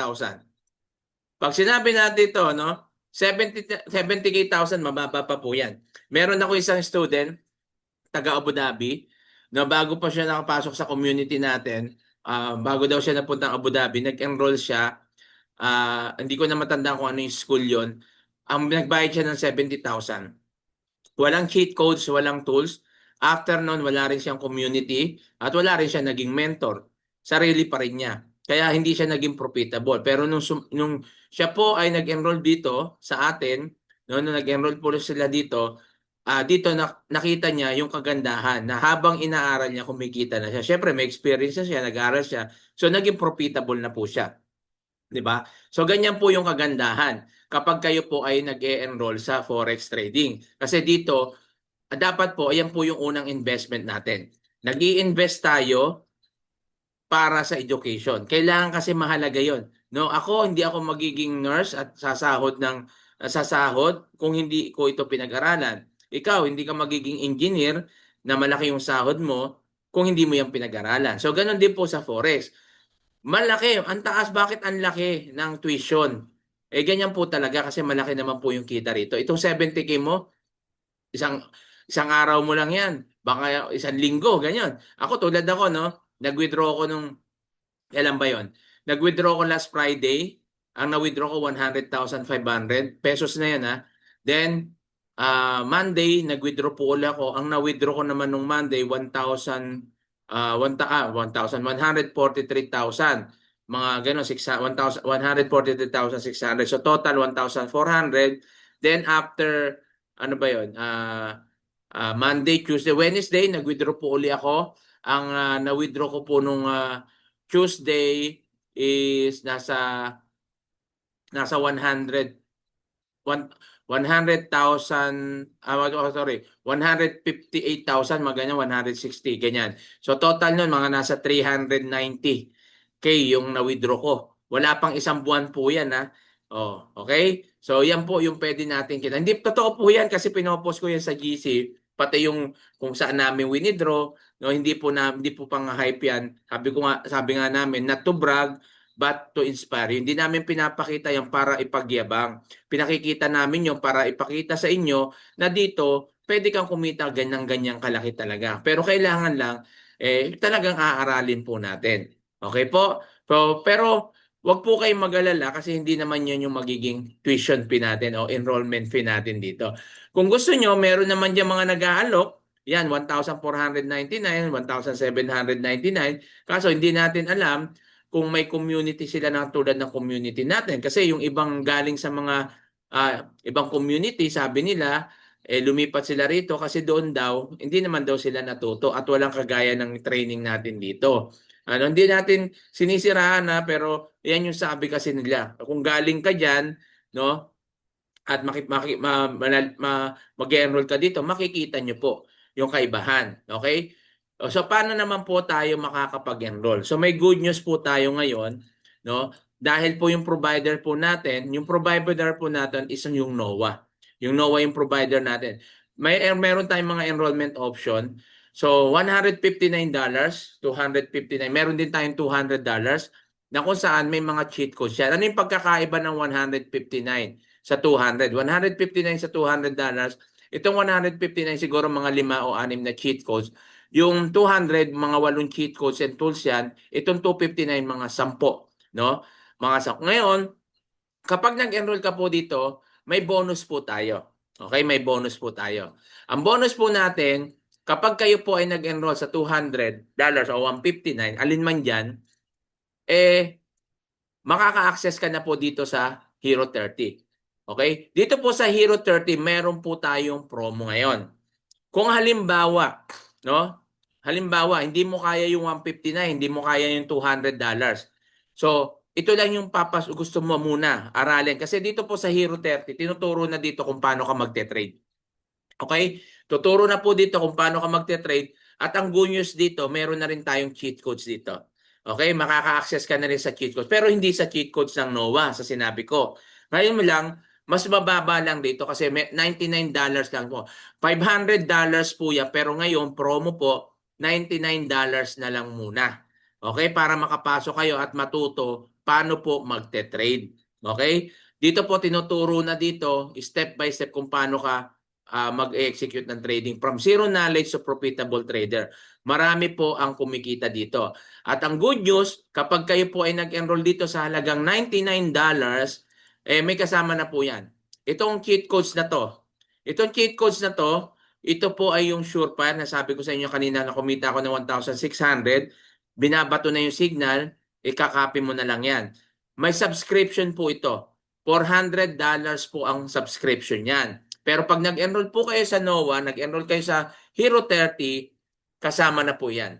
Pag sinabi natin ito, no, 70K,000, mababa pa po yan. Meron ako isang student, taga Abu Dhabi, na bago pa siya nakapasok sa community natin, bago daw siya napunta ng Abu Dhabi, nag-enroll siya. Hindi ko na matandaan kung ano yung school yon. Ang nagbayad siya ng 70,000. Walang cheat codes, walang tools. After nun, wala rin siyang community at wala rin siya naging mentor. Sarili pa rin niya. Kaya hindi siya naging profitable. Pero nung siya po ay nag-enroll dito sa atin, nung nag-enroll po sila dito, dito nakita niya yung kagandahan na habang inaaral niya, kumikita na siya. Siyempre, may experience na siya, nag-aaral siya. So, naging profitable na po siya. 'Di ba? So ganyan po yung kagandahan kapag kayo po ay nag-e-enroll sa forex trading. Kasi dito, dapat po ayan po yung unang investment natin. Nag-i-invest tayo para sa education. Kailangan kasi mahalaga 'yon. No, hindi ako magiging nurse at sasahod kung hindi ko ito pinag-aralan. Ikaw, hindi ka magiging engineer na malaki yung sahod mo kung hindi mo yan pinag-aralan. So, ganun din po sa forex. Malaki, ang taas, bakit ang laki ng tuition? Ganyan po talaga kasi malaki naman po yung kita rito. Itong 70K mo, isang isang araw mo lang yan. Baka isang linggo, ganyan. Ako, tulad ako, no? Nag-withdraw ako nung, kailan ba yon? Nag-withdraw ko last Friday. Ang na-withdraw ko 100,500 pesos na yan, ha? Then, Monday, nag-withdraw po ulit ako. Ang na-withdraw ko naman nung Monday, 1,143,000. Mga ganun, 143,600. So, total 1,400. Then, after, ano ba yun? Monday, Tuesday, Wednesday, nag-withdraw po uli ako. Ang na-withdraw ko po nung Tuesday is nasa 100 100,000, 158,000, ganyan, 160, ganyan. So total nun, mga nasa 390K yung na-withdraw ko. Wala pang isang buwan po yan, ha? Oh, okay? So yan po yung pwede natin kita. Hindi, totoo po yan kasi pinopost ko yan sa GC, pati yung kung saan namin withdraw, no, hindi po pang hype yan. Sabi nga namin, not to brag, but to inspire. Hindi namin pinapakita yan para ipagyabang. Pinakikita namin yung para ipakita sa inyo na dito, pwede kang kumita ganyan-ganyan kalaki talaga. Pero kailangan lang, talagang aaralin po natin. Okay po? Pero wag po kayong mag-alala kasi hindi naman yun yung magiging tuition fee natin o enrollment fee natin dito. Kung gusto nyo, meron naman dyan mga nag-aalok. Yan, 1,499, 1,799. Kaso hindi natin alam kung may community sila na tulad ng community natin. Kasi yung ibang galing sa mga ibang community, sabi nila, lumipat sila rito kasi doon daw, hindi naman daw sila natuto at walang kagaya ng training natin dito. Hindi natin sinisiraan pero yan yung sabi kasi nila. Kung galing ka dyan, no, at mag-enroll ka dito, makikita nyo po yung kaibahan. Okay? So paano naman po tayo makakapag-enroll? So may good news po tayo ngayon, no? Dahil po yung provider po natin is yung NOAA. Yung NOAA yung provider natin. Meron tayong mga enrollment option. So $159, $259. Meron din tayong $200 na kung saan may mga cheat codes yan. Ano yung pagkakaiba ng 159? sa 200. 159 sa $200. Itong 159 siguro mga 5 o 6 na cheat codes. Yung 200, mga 8 cheat codes and tools yan. Itong 259, mga 10. No? Mga 10. Ngayon, kapag nag-enroll ka po dito, may bonus po tayo. Okay, may bonus po tayo. Ang bonus po natin, kapag kayo po ay nag-enroll sa $200 o 159, alin man dyan, makaka-access ka na po dito sa Hero 30. Okay? Dito po sa Hero 30, meron po tayong promo ngayon. Kung halimbawa, no? Halimbawa, hindi mo kaya yung 159, hindi mo kaya yung $200. So, ito lang yung gusto mo muna aralin. Kasi dito po sa Hero 30, tinuturo na dito kung paano ka magte-trade. Okay? Tuturo na po dito kung paano ka magte-trade. At ang good news dito, meron na rin tayong cheat codes dito. Okay? Makaka-access ka na rin sa cheat codes. Pero hindi sa cheat codes ng NOAA, sa sinabi ko. Ngayon mo lang, mas mababa lang dito kasi may $99 lang po. $500 po yan, pero ngayon, promo po, $99 na lang muna. Okay? Para makapasok kayo at matuto paano po magte-trade. Okay? Dito po tinuturo na dito, step by step kung paano ka mag-execute ng trading from zero knowledge to profitable trader. Marami po ang kumikita dito. At ang good news, kapag kayo po ay nag-enroll dito sa halagang $99, may kasama na po yan. Itong cheat codes na to. Itong cheat codes na to, ito po ay yung Surefire na sabi ko sa inyo kanina na kumita ako ng 1,600. Binabato na yung signal, ikakopy mo na lang yan. May subscription po ito. $400 po ang subscription yan. Pero pag nag-enroll po kayo sa NOAA, nag-enroll kayo sa Hero 30, kasama na po yan.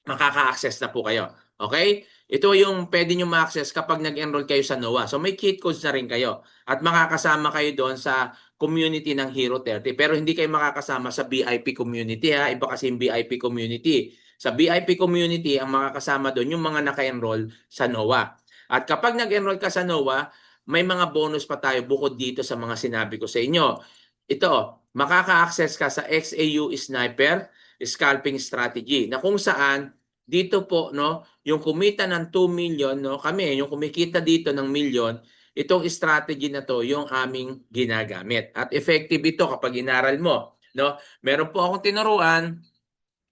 Makaka-access na po kayo. Okay? Ito yung pwede nyo ma-access kapag nag-enroll kayo sa NOAA. So may cheat codes na rin kayo. At makakasama kayo doon sa community ng Hero 30. Pero hindi kayo makakasama sa VIP community ha. Iba kasi yung VIP community. Sa VIP community, ang makakasama doon yung mga naka-enroll sa NOAA. At kapag nag-enroll ka sa NOAA, may mga bonus pa tayo bukod dito sa mga sinabi ko sa inyo. Ito, makaka-access ka sa XAU Sniper Scalping Strategy na kung saan dito po no, yung kumita ng 2 million no, kami yung kumikita dito ng million, itong strategy na to yung aming ginagamit. At effective ito kapag inaral mo, no? Meron po akong tinuruan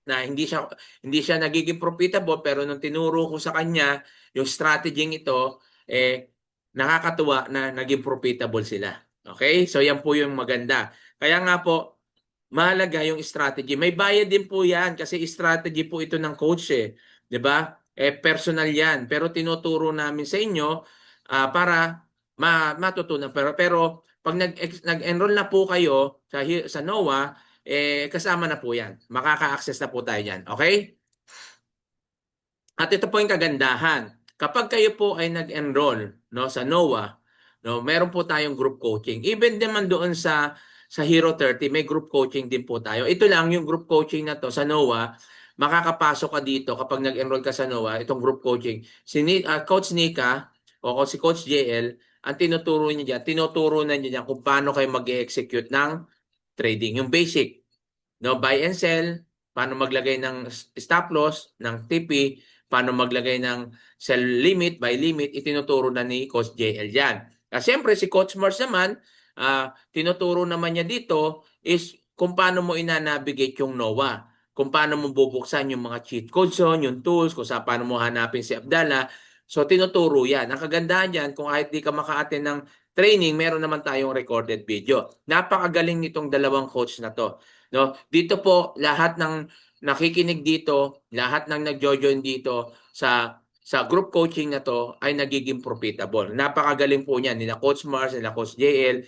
na hindi siya nagiging profitable pero nung tinuro ko sa kanya yung strategy ito nakakatuwa na naging profitable sila. Okay? So yan po yung maganda. Kaya nga po mahalaga yung strategy. May bayad din po yan kasi strategy po ito ng coach eh. 'Di ba? Personal yan. Pero tinuturo namin sa inyo para matutunan. Pero pag nag-enroll na po kayo sa NOAA, kasama na po yan. Makaka-access na po tayo yan. Okay? At ito po yung kagandahan. Kapag kayo po ay nag-enroll no, sa NOAA, no, meron po tayong group coaching. Even naman doon sa Hero 30, may group coaching din po tayo. Ito lang yung group coaching na to sa NOAA, makakapasok ka dito kapag nag-enroll ka sa NOAA, itong group coaching. Coach Nika o si Coach JL, ang tinuturo niya diyan kung paano kayo mag-execute ng trading, yung basic. No, buy and sell, paano maglagay ng stop loss, ng TP, paano maglagay ng sell limit, buy limit, itinuturo na ni Coach JL yan. Siyempre, si Coach Mars naman, tinuturo naman niya dito is kung paano mo ina-navigate yung NOAA, kung paano mo bubuksan yung mga cheat codes yung tools, kung paano mo hanapin si Abdallah. So, tinuturo yan. Ang kagandahan yan, kung kahit di ka maka-attend ng training, meron naman tayong recorded video. Napakagaling nitong dalawang coach na to. No? Dito po, lahat ng nakikinig dito, lahat ng nagjo-join dito sa group coaching na to ay nagiging profitable. Napakagaling po niyan nila Coach Mars, nila Coach JL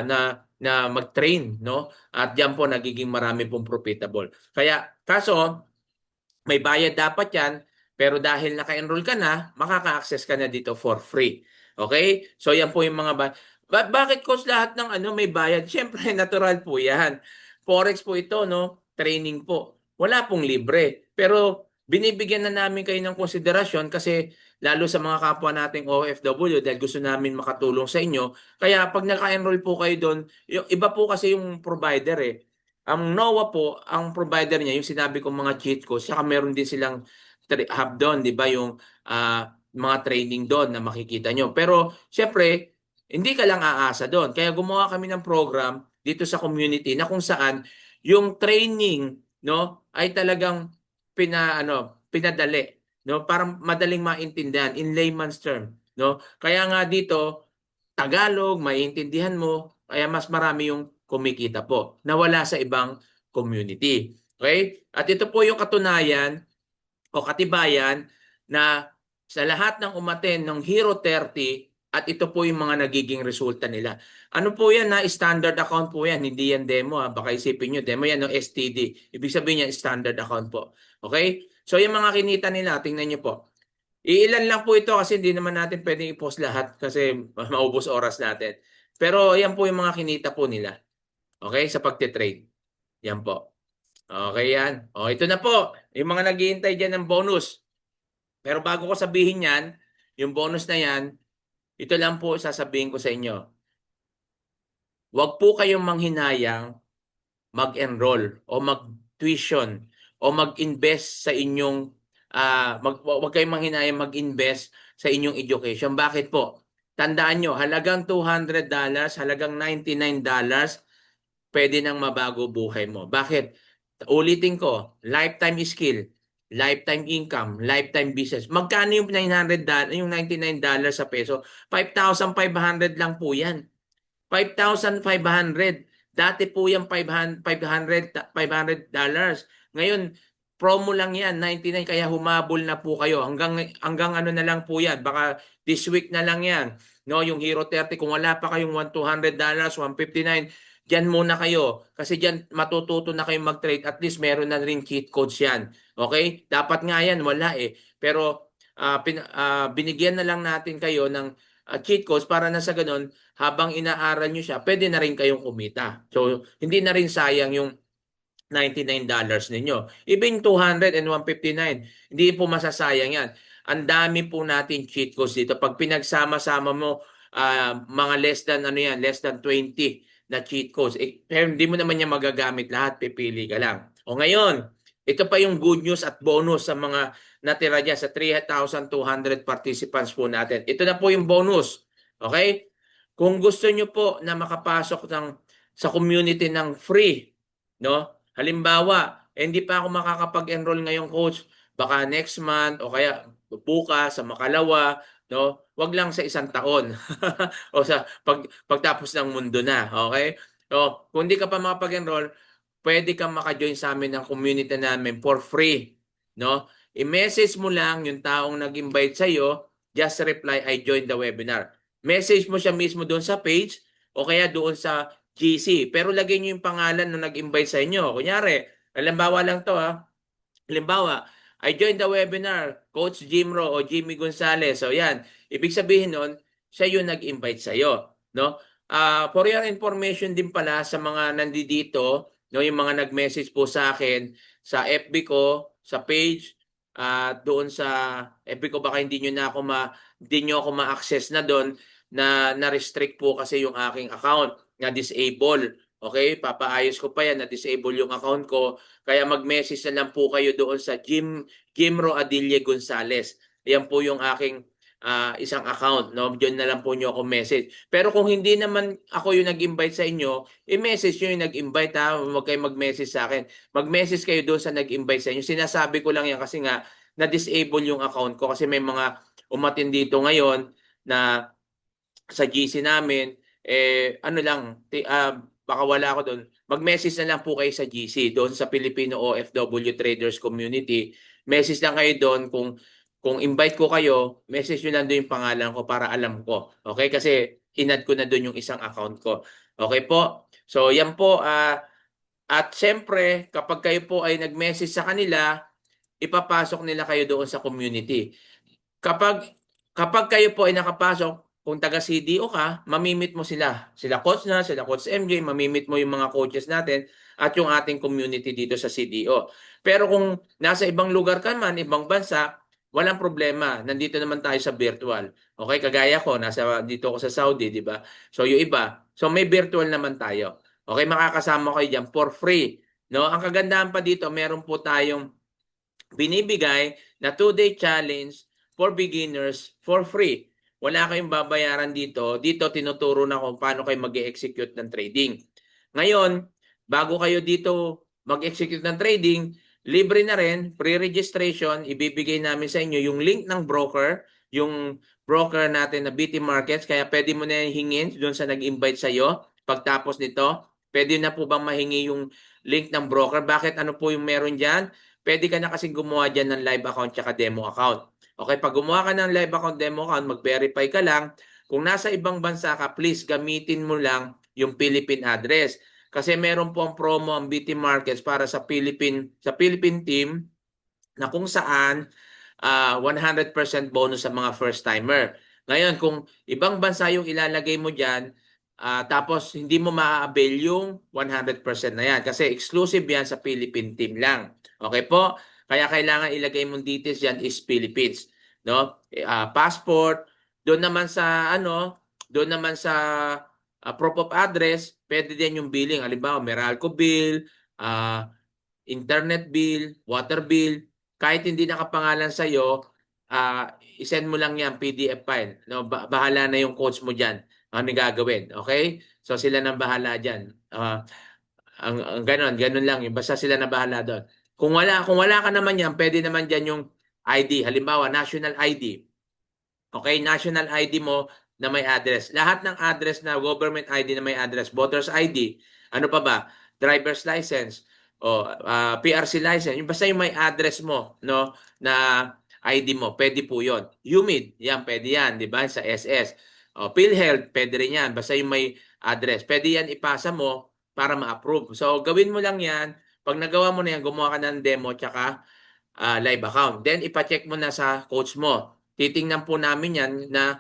na mag-train, no? At diyan po nagiging marami pong profitable. Kaya kaso may bayad dapat 'yan, pero dahil naka-enroll ka na, makaka-access ka na dito for free. Okay? So yan po yung mga bakit coach lahat ng may bayad? Siyempre natural po 'yan. Forex po ito, no? Training po. Wala pong libre. Pero binibigyan na namin kayo ng konsiderasyon kasi lalo sa mga kapwa nating OFW dahil gusto namin makatulong sa inyo. Kaya pag naka-enroll po kayo doon, iba po kasi yung provider eh. Ang NOAA po, ang provider niya, yung sinabi kong mga cheat codes, saka meron din silang hub doon, di ba? Yung mga training doon na makikita nyo. Pero, syempre, Hindi ka lang aasa doon. Kaya gumawa kami ng program dito sa community na kung saan yung training, no, ay talagang pinadali, no, para madaling maintindihan in layman's term, no. Kaya nga dito Tagalog, maiintindihan mo, kaya mas marami yung kumikita po na wala sa ibang community. Okay? At ito po yung katunayan o katibayan na sa lahat ng umaten ng Hero 30 at ito po yung mga nagiging resulta nila. Ano po yan na standard account po yan, hindi yan demo ha. Baka isipin nyo, demo yan no STD. Ibig sabihin yan standard account po. Okay? So yung mga kinita nila, tingnan nyo po. Iilan lang po ito kasi hindi naman natin pwedeng i-post lahat kasi maubos oras natin. Pero yan po yung mga kinita po nila. Okay? Sa pagtitrade. Yan po. Okay yan. O, ito na po. Yung mga naghihintay dyan ng bonus. Pero bago ko sabihin yan, yung bonus na yan, ito lang po sasabihin ko sa inyo. Huwag po kayong manghinayang mag-enroll o mag-tuition o mag-invest sa inyong wag kayong manghinayang mag-invest sa inyong education. Bakit po? Tandaan nyo, halagang $200, halagang $99, pwede nang mabago buhay mo. Bakit? Ulitin ko, lifetime skill, lifetime income, lifetime business. Magkano yung $900, yung $99 sa peso? 5,500 lang po yan. 5,500. Dati po yung 500 Ngayon, promo lang yan, 99 kaya humabol na po kayo. Hanggang ano na lang po yan. Baka this week na lang yan. No, yung Hero 30 kung wala pa kayong $200, 159, diyan muna kayo. Kasi diyan matututo na kayong mag-trade. At least meron na rin cheat codes yan. Okay? Dapat nga yan, wala eh. Pero binigyan na lang natin kayo ng cheat codes para na sa ganun, habang inaaral nyo siya, pwede na rin kayong kumita. So, hindi na rin sayang yung $99 ninyo. Even 200 and 159, hindi po masasayang yan. Ang dami po natin cheat codes dito. Pag pinagsama-sama mo, mga less than ano yan, less than 20 na cheat codes. Pero hindi mo naman yan magagamit lahat, pipili ka lang. O ngayon, ito pa yung good news at bonus sa mga natira dyan sa 3,200 participants po natin. Ito na po yung bonus. Okay? Kung gusto nyo po na makapasok sa community ng free, no? Halimbawa, hindi pa ako makakapag-enroll ngayong coach, baka next month o kaya bukas sa makalawa, no? Wag lang sa isang taon o sa pagtapos ng mundo na, okay? So, kung hindi ka pa makapag-enroll, pwede kang maka-join sa amin ng community namin for free, no? I-message mo lang yung taong nag-invite sa iyo, just reply, I joined the webinar. Message mo siya mismo doon sa page o kaya doon sa GC. Pero lagay niyo yung pangalan ng nag-invite sa inyo. Kunyari, halimbawa lang to ha. Halimbawa, I joined the webinar, Coach Jimro o Jimmy Gonzalez. So yan, ibig sabihin nun, siya yung nag-invite sa iyo, no? For your information din pala sa mga nandito, no, yung mga nag-message po sa akin sa FB ko, sa page, doon sa FB ko baka hindi niyo ako ma-access na doon na restrict po kasi yung aking account na disable. Okay, papaayos ko pa yan na disable yung account ko. Kaya mag-message na lang po kayo doon sa Jimro Adille Gonzalez. Yan po yung aking isang account, no? Diyan na lang po niyo ako message. Pero kung hindi naman ako yung nag-invite sa inyo, i-message niyo yung nag-invite ha. Huwag kayo mag-message sa akin. Mag-message kayo doon sa nag-invite sa inyo. Sinasabi ko lang yan kasi nga na-disable yung account ko kasi may mga umatin dito ngayon na sa GC namin, ano lang, baka wala ako doon. Mag-message na lang po kayo sa GC, doon sa Filipino OFW Traders Community. Message lang kayo doon kung invite ko kayo, message nyo lang doon yung pangalan ko para alam ko. Okay? Kasi inad ko na doon yung isang account ko. Okay po? So, yan po. At siyempre, kapag kayo po ay nag-message sa kanila, ipapasok nila kayo doon sa community. Kapag kapag kayo po ay nakapasok, kung taga CDO ka, mamimit mo sila. Sila Coach na, sila Coach MJ, mamimit mo yung mga coaches natin at yung ating community dito sa CDO. Pero kung nasa ibang lugar ka man, ibang bansa, walang problema. Nandito naman tayo sa virtual. Okay, kagaya ko, dito ako sa Saudi, di ba? So yung iba, so may virtual naman tayo. Okay, makakasama kayo diyan for free. No, ang kagandahan pa dito, meron po tayong binibigay na 2-day challenge for beginners for free. wala kayong babayaran dito. Dito tinuturo na kung paano kayo mag-execute ng trading. Ngayon, bago kayo dito mag-execute ng trading, libre na rin, pre-registration, ibibigay namin sa inyo yung link ng broker, yung broker natin na BT Markets, kaya pwede mo na hingin doon sa nag-invite sa iyo. Pagtapos nito, pwede na po bang mahingi yung link ng broker? Bakit? Ano po yung meron dyan? Pwede ka na kasing gumawa dyan ng live account tsaka demo account. Okay, pag gumawa ka ng live account, demo account, mag-verify ka lang. Kung nasa ibang bansa ka, please gamitin mo lang yung Philippine address. Kasi meron po ang promo ang BT Markets para sa Philippine team na kung saan 100% bonus sa mga first timer. Ngayon, kung ibang bansa yung ilalagay mo diyan, tapos hindi mo ma-avail yung 100% na yan kasi exclusive yan sa Philippine team lang. Okay po? Kaya kailangan ilagay mong details diyan is Philippines, no? Passport, doon naman sa doon naman sa proof of address, pwede din yung billing. Halimbawa, Meralco bill, internet bill, water bill, kahit hindi nakapangalan sa iyo, i-send mo lang yan PDF file. No, bahala na yung coach mo diyan. Ano gagawin, okay? So sila nang bahala diyan. Ang ganun lang, yung basta sila na bahala doon. Kung wala ka naman yan, pwede naman diyan yung ID, halimbawa national ID. Okay, national ID mo na may address. Lahat ng address na government ID na may address, voter's ID, ano pa ba? Driver's license o PRC license. Yung basta yung may address mo, no, na ID mo, pwede po 'yon. UMID, yan pwede yan, 'di ba? Sa SS. O PhilHealth, pwede rin yan. Basta yung may address. Pwede yan ipasa mo para ma-approve. So gawin mo lang yan. Pag nagawa mo na yan, gumawa ka ng demo tsaka live account. Then ipa-check mo na sa coach mo. Titingnan po namin yan na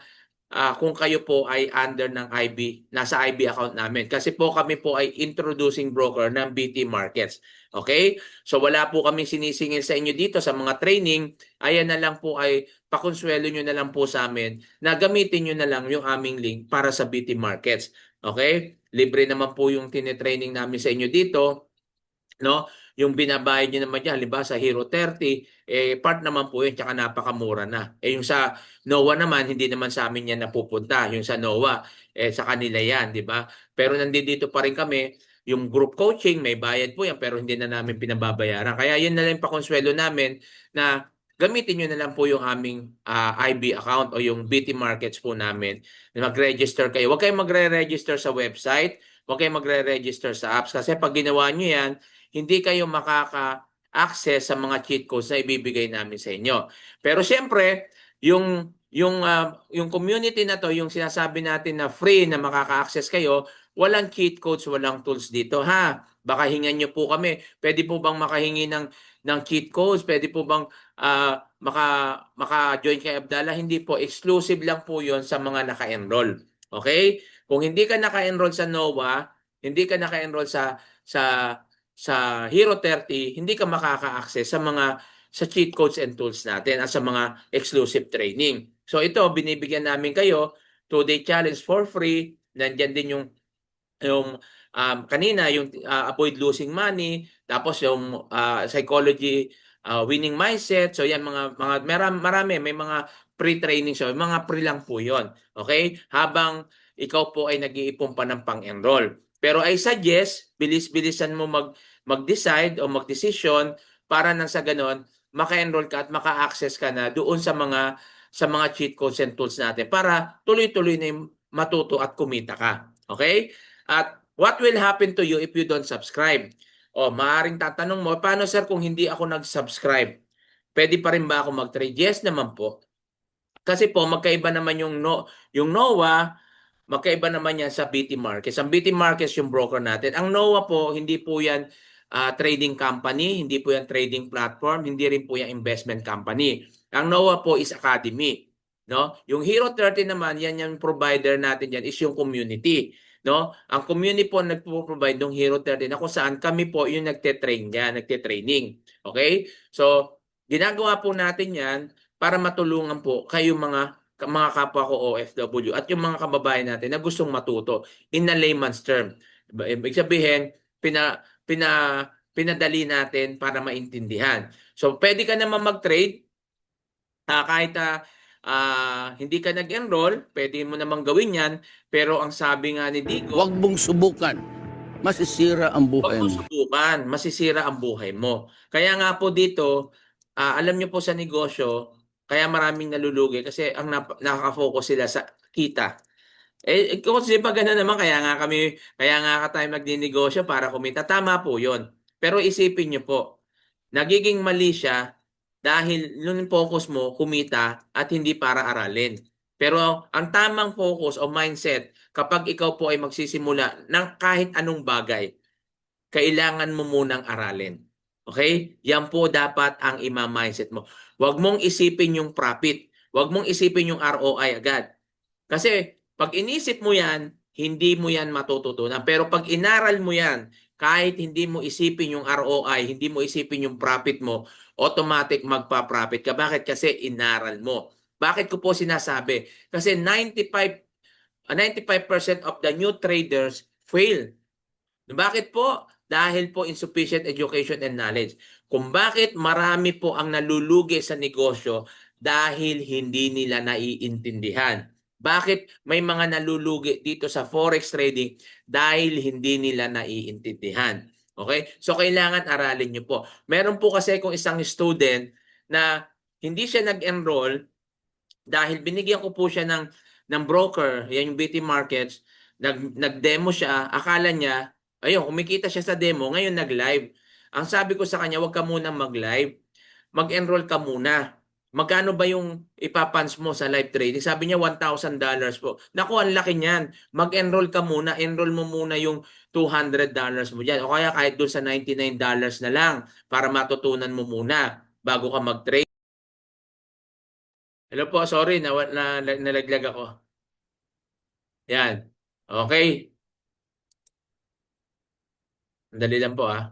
kung kayo po ay under ng IB, nasa IB account namin. Kasi po kami po ay introducing broker ng BT Markets. Okay? So wala po kami sinisingil sa inyo dito sa mga training. Ayan na lang po ay pakonsuelo nyo na lang po sa amin na gamitin nyo na lang yung aming link para sa BT Markets. Okay? Libre naman po yung tinetraining namin sa inyo dito, no? Yung binabayad niyo naman diyan, halimbawa sa Hero 30, part naman po 'yun, tsaka napakamura na. Yung sa NOAA naman, hindi naman sa amin yan napupunta. Yung sa NOAA, sa kanila yan, di ba? Pero nandito pa rin kami, yung group coaching, may bayad po yan, pero hindi na namin pinababayaran. Kaya yun na lang yung pakonsuelo namin na gamitin nyo na lang po yung aming IB account o yung BT Markets po namin. Mag-register kayo. Huwag kayong magre-register sa website, huwag kayong magre-register sa apps kasi pag ginawa nyo yan, hindi kayo makaka-access sa mga cheat codes na ibibigay namin sa inyo. Pero siyempre, yung community na to, yung sinasabi natin na free na makaka-access kayo, walang cheat codes, walang tools dito ha. Baka hingan niyo po kami. Pwede po bang makahingi ng cheat codes? Pwede po bang maka-join kay Abdallah? Hindi po, exclusive lang po 'yon sa mga naka-enroll. Okay? Kung hindi ka naka-enroll sa NOVA, hindi ka naka-enroll sa Hero 30, hindi ka makaka-access sa cheat codes and tools natin at sa mga exclusive training. So ito, binibigyan namin kayo 2-day challenge for free. Nandiyan din kanina yung avoid losing money, tapos yung psychology winning mindset. So yan marami may mga pre-training, so mga pre lang po 'yon. Okay? Habang ikaw po ay nag-iipon pa ng pang-enroll. Pero I suggest bilis-bilisan mo mag-decide o mag-decision para nang sa ganon maka-enroll ka at maka-access ka na doon sa mga cheat codes and tools natin para tuloy-tuloy na yung matuto at kumita ka. Okay? At what will happen to you if you don't subscribe? O, maaring tatanong mo, paano sir kung hindi ako nag-subscribe? Pwede pa rin ba ako mag-trade? Yes naman po. Kasi po, magkaiba naman yung NOAA, magkaiba naman yan sa BT Markets. Ang BT Markets yung broker natin. Ang NOAA po, hindi po yan trading company, hindi po yan trading platform, hindi rin po yan investment company. Ang NOAA po is academy. No? Yung Hero 30 naman, yan yung provider natin yan is yung community. No? Ang community po nagpo-provide ng Hero 30 na kung saan kami po yung nagte-train yan, nagte-training. Okay? So, ginagawa po natin yan para matulungan po kayo mga kapwa ko OFW at yung mga kababayan natin na gustong matuto in a layman's term. Ibig sabihin, pinadali natin para maintindihan. So, pwede ka naman mag-trade kahit hindi ka nag-enroll, pwede mo namang gawin yan. Pero ang sabi nga ni Digo, Huwag mong subukan. Masisira ang huwag buhay mo mo. subukan, masisira ang buhay mo. Kaya nga po dito, alam nyo po sa negosyo, kaya maraming nalulugi kasi ang nakaka-focus sila sa kita. Kasi pag gano'n naman, kaya nga tayo magninegosyo para kumita. Tama po yun. Pero isipin nyo po, nagiging mali siya dahil yung focus mo kumita at hindi para aralin. Pero ang tamang focus o mindset kapag ikaw po ay magsisimula ng kahit anong bagay, kailangan mo munang aralin. Okay? Yan po dapat ang ima-mindset mo. Huwag mong isipin yung profit. Huwag mong isipin yung ROI agad. Kasi pag inisip mo yan, hindi mo yan matututunan. Pero pag inaral mo yan, kahit hindi mo isipin yung ROI, hindi mo isipin yung profit mo, automatic magpa-profit ka. Bakit? Kasi inaral mo. Bakit ko po sinasabi? Kasi 95% of the new traders fail. Bakit po? Dahil po insufficient education and knowledge. Kung bakit marami po ang nalulugi sa negosyo dahil hindi nila naiintindihan. Bakit may mga nalulugi dito sa forex trading dahil hindi nila naiintindihan. Okay? So kailangan aralin nyo po. Meron po kasi kung isang student na hindi siya nag-enroll dahil binigyan ko po siya ng broker, yan yung BT Markets, nag-demo siya, akala niya, ayun, kumikita siya sa demo, ngayon nag-live. Ang sabi ko sa kanya, huwag ka muna mag-live. Mag-enroll ka muna. Magkano ba yung ipapans mo sa live trading? Sabi niya $1,000 po. Naku, ang laki niyan. Mag-enroll ka muna. Enroll mo muna yung $200 mo dyan. O kaya kahit doon sa $99 na lang para matutunan mo muna bago ka mag-trade. Hello po, sorry, nalaglag ako. Yan. Okay. Dali lang po ah.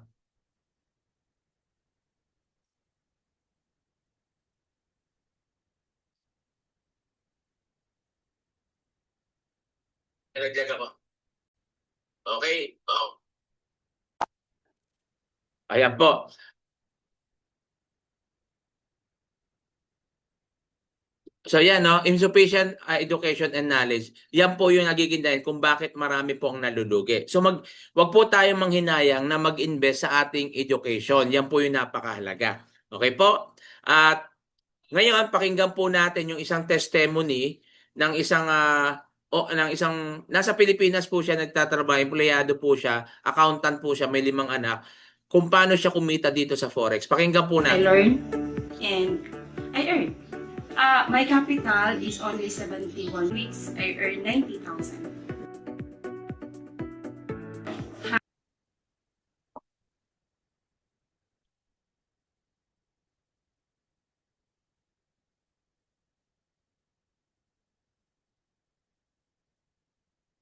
Nalaglag ako. Okay. Oh. Ayan po. So yan, no? Insufficient education and knowledge. Yan po yung nagiging dahil kung bakit marami po ang nalulugi. So wag po tayong manghinayang na mag-invest sa ating education. Yan po yung napakahalaga. Okay po? At ngayon, pakinggan po natin yung isang testimony ng isang nasa Pilipinas po siya nagtatrabaho, empleyado po siya, accountant po siya, may 5 anak. Kung paano siya kumita dito sa Forex. Pakinggan po I natin. learn and I earn. My capital is only 71 weeks. I earn 90,000.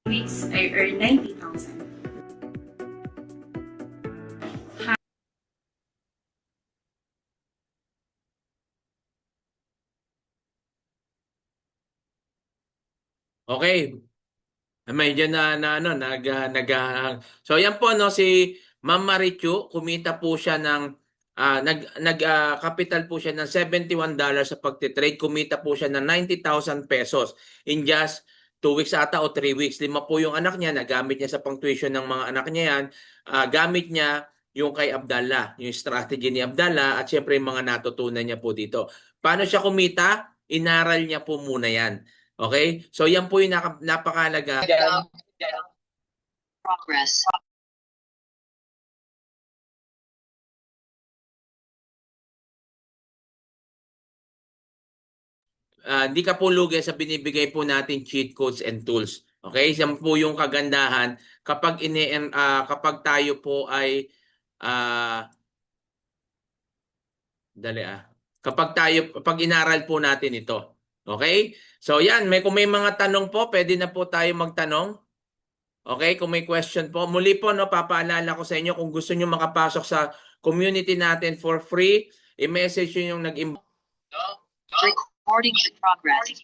Weeks, I earn 90,000. Okay. Medyo ano, so yan po, no, si Ma'am Marichu, kumita po siya ng, capital po siya ng $71 sa pagtitrade. Kumita po siya ng 90,000 pesos in just 2 weeks ata o 3 weeks. 5 po yung anak niya, nagamit niya sa pang-tuition ng mga anak niya yan. Gamit niya yung kay Abdallah, yung strategy ni Abdallah at syempre yung mga natutunan niya po dito. Paano siya kumita? Inaral niya po muna yan. Okay? So yan po yung napakahalaga. Progress. Hindi ka po lugi sa binibigay po natin cheat codes and tools. Okay? Yan po yung kagandahan kapag tayo po ay kapag inaral po natin ito. Okay? So yan, kung may mga tanong po, pwede na po tayo magtanong. Okay, kung may question po. Muli po, no, papaalala ko sa inyo kung gusto nyo makapasok sa community natin for free, i-message nyo yung Recording in progress.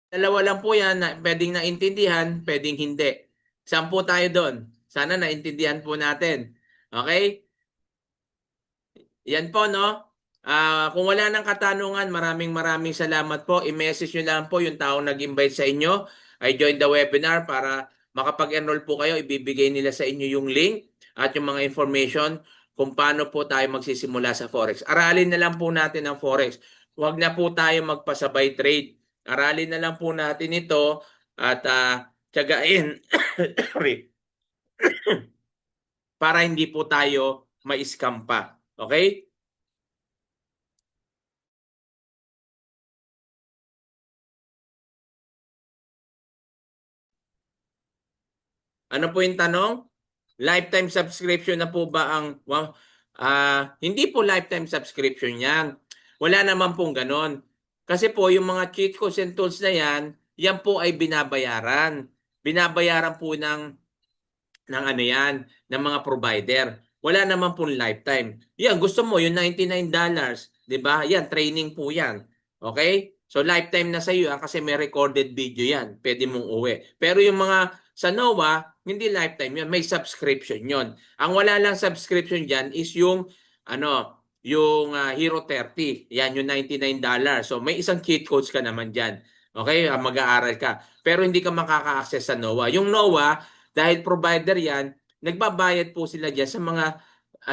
Dalawa lang po yan na pwedeng naintindihan, pwedeng hindi. 10 tayo doon. Sana naintindihan po natin. Okay? Yan po, no? Kung wala nang katanungan, maraming salamat po. I-message nyo lang po yung taong nag-invite sa inyo. I joined the webinar para makapag-enroll po kayo. Ibibigay nila sa inyo yung link at yung mga information kung paano po tayo magsisimula sa Forex. Aralin na lang po natin ang Forex. Huwag na po tayo magpasabay trade. Aralin na lang po natin ito at tiyagain sorry, para hindi po tayo ma-scam pa. Okay? Ano po yung tanong? Lifetime subscription na po ba ang... hindi po lifetime subscription yan. Wala naman pong ganon. Kasi po yung mga cheat codes and tools na yan po ay binabayaran. Binabayaran po ng ano yan, ng mga provider. Wala naman pong lifetime. Yan, gusto mo, yung $99, di ba? Yan, training po yan. Okay? So, lifetime na sa iyo kasi may recorded video yan. Pwede mong uwi. Pero yung mga sa NOAA, hindi lifetime yun. May subscription yun. Ang wala lang subscription dyan is yung, yung Hero 30. Yan, yung $99. So, may isang cheat codes ka naman dyan. Okay? Mag-aaral ka. Pero hindi ka makaka-access sa NOAA. Yung NOAA, dahil provider yan, nagbabayad po sila dyan sa mga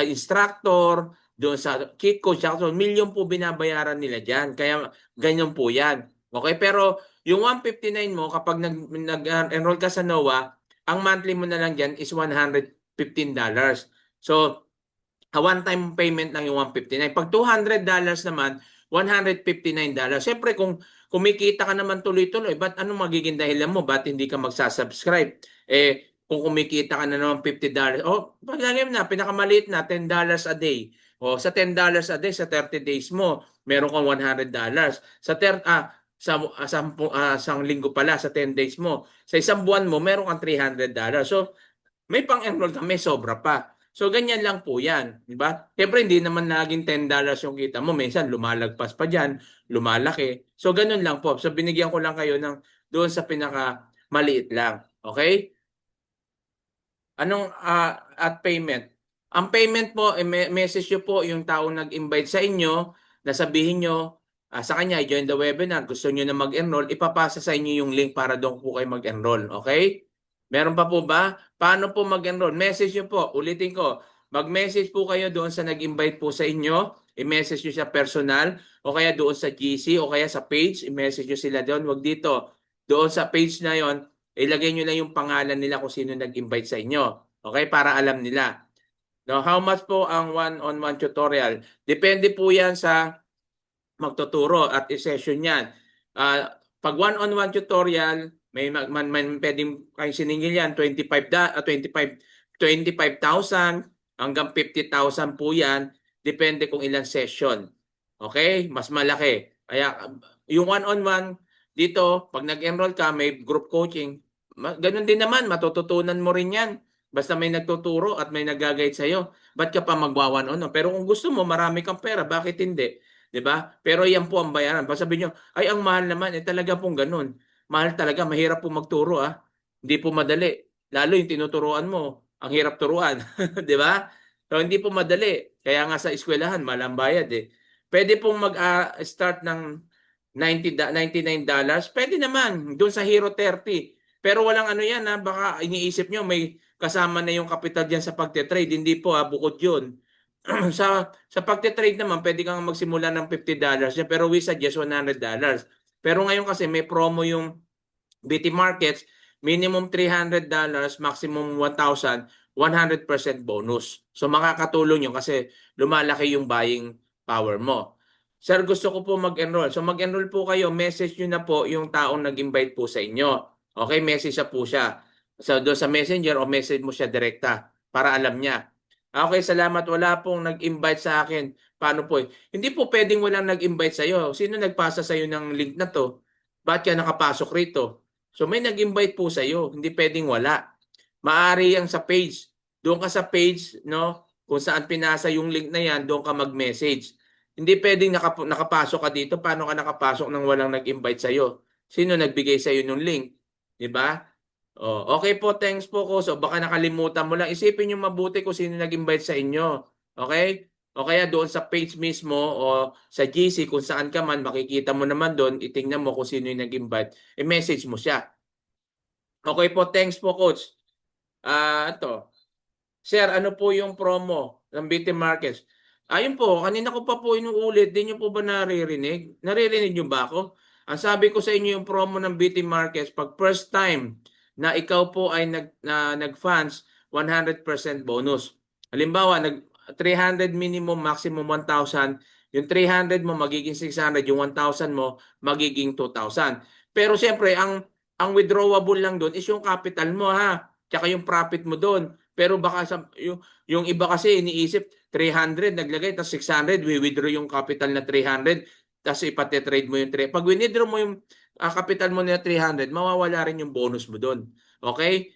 instructor, doon sa cheat code, so milyon po binabayaran nila dyan. Kaya ganyan po yan. Okay, pero yung 159 mo, kapag nag-enroll ka sa NOAA, ang monthly mo na lang dyan is $115. So, a one-time payment lang yung 159. Pag $200 naman, $159. Siyempre, kung kumikita ka naman tuloy-tuloy, ba't anong magiging dahilan mo? Ba't hindi ka magsasubscribe? Kung kumikita ka na naman $50, paglagay mo na, pinakamaliit na, $10 a day. Sa $10 a day, sa 30 days mo, meron kang $100. Isang linggo pala, sa 10 days mo. Sa isang buwan mo, meron kang $300. So, may pang-enroll ka, may sobra pa. So, ganyan lang po yan. Diba? Siyempre, hindi naman naging $10 yung kita mo. Minsan, lumalagpas pa dyan, lumalaki. So, ganun lang po. So, binigyan ko lang kayo ng doon sa pinaka maliit lang. Okay? Anong at payment? Ang payment po, message nyo po yung taong nag-invite sa inyo na sabihin nyo sa kanya, join the webinar, gusto nyo na mag-enroll, ipapasa sa inyo yung link para doon po kayo mag-enroll. Okay? Meron pa po ba? Paano po mag-enroll? Message nyo po. Ulitin ko. Mag-message po kayo doon sa nag-invite po sa inyo. I-message nyo siya personal o kaya doon sa GC o kaya sa page. I-message nyo sila doon. Wag dito. Doon sa page na yon, ilagay nyo lang yung pangalan nila kung sino nag-invite sa inyo. Okay? Para alam nila. Now, how much po ang one-on-one tutorial? Depende po yan sa magtuturo at i-session yan. Pag one-on-one tutorial, may pwedeng kayong siningil yan, 25,000 hanggang 50,000 po yan. Depende kung ilang session. Okay? Mas malaki. Kaya yung one-on-one, dito, pag nag-enroll ka, may group coaching, ganun din naman, matututunan mo rin yan. Basta may nagtuturo at may nag-guide sa'yo. Ba't ka pa magwa-one-on-one? Pero kung gusto mo, marami kang pera, bakit hindi? 'Di ba? Pero yan po ang bayaran. Pag sabi nyo, ay ang mahal naman, talaga pong ganun. Mahal talaga, mahirap po magturo Hindi po madali. Lalo yung tinuturuan mo, ang hirap turuan. 'Di ba? So hindi po madali. Kaya nga sa eskwelahan, mahal ang bayad Pwede pong mag-start ng $99. Pwede naman, doon sa Hero 30. Pero walang ano yan baka iniisip nyo may kasama na yung capital dyan sa pagte-trade. Hindi po bukod yun. sa pagte-trade naman, pwede kang magsimula ng $50 pero we suggest $100. Pero ngayon kasi may promo yung BT Markets, minimum $300, maximum 1,000, 100% bonus. So makakatulong yun kasi lumalaki yung buying power mo. Sir, gusto ko po mag-enroll. So mag-enroll po kayo, message nyo na po yung taong nag-invite po sa inyo. Okay, message po siya. So doon sa messenger o message mo siya direkta para alam niya. Okay, salamat. Wala pong nag-invite sa akin. Paano po? Hindi po pwedeng walang nag-invite sa iyo. Sino nagpasa sa iyo ng link na to? Ba't ka nakapasok rito? So may nag-invite po sa iyo. Hindi pwedeng wala. Maari yang sa page. Doon ka sa page, no? Kung saan pinasa yung link na yan, doon ka mag-message. Hindi pwedeng nakapasok ka dito. Paano ka nakapasok nang walang nag-invite sa iyo? Sino nagbigay sa iyo ng link? 'Di ba? Okay po, thanks po ko. So baka nakalimutan mo lang. Isipin niyo mabuti kung sino nag-invite sa inyo. Okay? o kaya doon sa page mismo o sa GC kung saan ka man, makikita mo naman doon, itingnan mo kung sino yung nag-invite, i-message mo siya. Okay po, thanks po coach. Ito. Sir, ano po yung promo ng BT Markets? Ayun po, kanina ko pa po inuulit, di nyo po ba naririnig? Naririnig nyo ba ako? Ang sabi ko sa inyo yung promo ng BT Markets, pag first time na ikaw po ay nag-funds, 100% bonus. Halimbawa, 300 minimum, maximum 1,000. Yung 300 mo magiging 600, yung 1,000 mo magiging 2,000. Pero siyempre, ang withdrawable lang doon is yung capital mo ha, tsaka yung profit mo doon. Pero baka yung iba kasi iniisip 300 naglagay tapos 600 withdraw yung capital na 300 tapos ipate-trade mo yung 3. Pag withdraw mo yung capital mo na 300, mawawala rin yung bonus mo doon. Okay?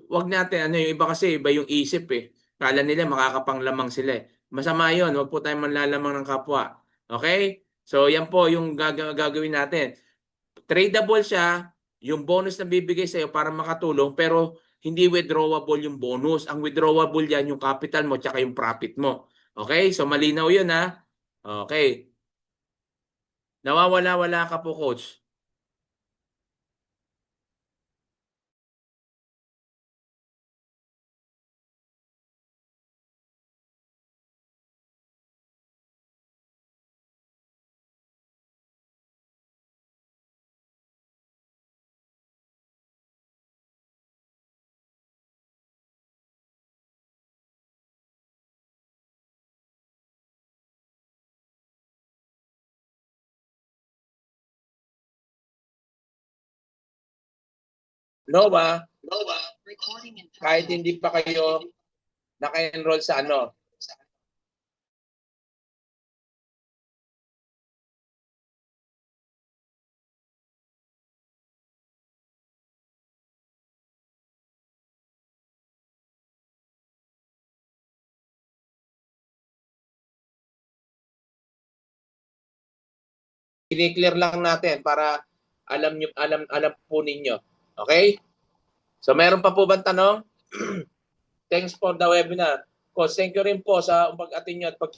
Wag natin yung iba kasi iba yung isip eh. Kala nila makakapanglamang sila eh. Masama 'yon, wag po tayong manlalamang ng kapwa. Okay? So yan po yung gagawin natin. Tradable siya, yung bonus na bibigay sa'yo para makatulong, pero hindi withdrawable yung bonus. Ang withdrawable yan yung capital mo tsaka yung profit mo. Okay? So malinaw yun ha? Okay. Nawawala-wala ka po, coach. Noah, kahit hindi pa kayo naka-enroll sa ano, i-clear lang natin para alam po ninyo. Okay? So meron pa po bang tanong? Thanks for the webinar. Coach, thank you rin po sa pag-attend nyo at pag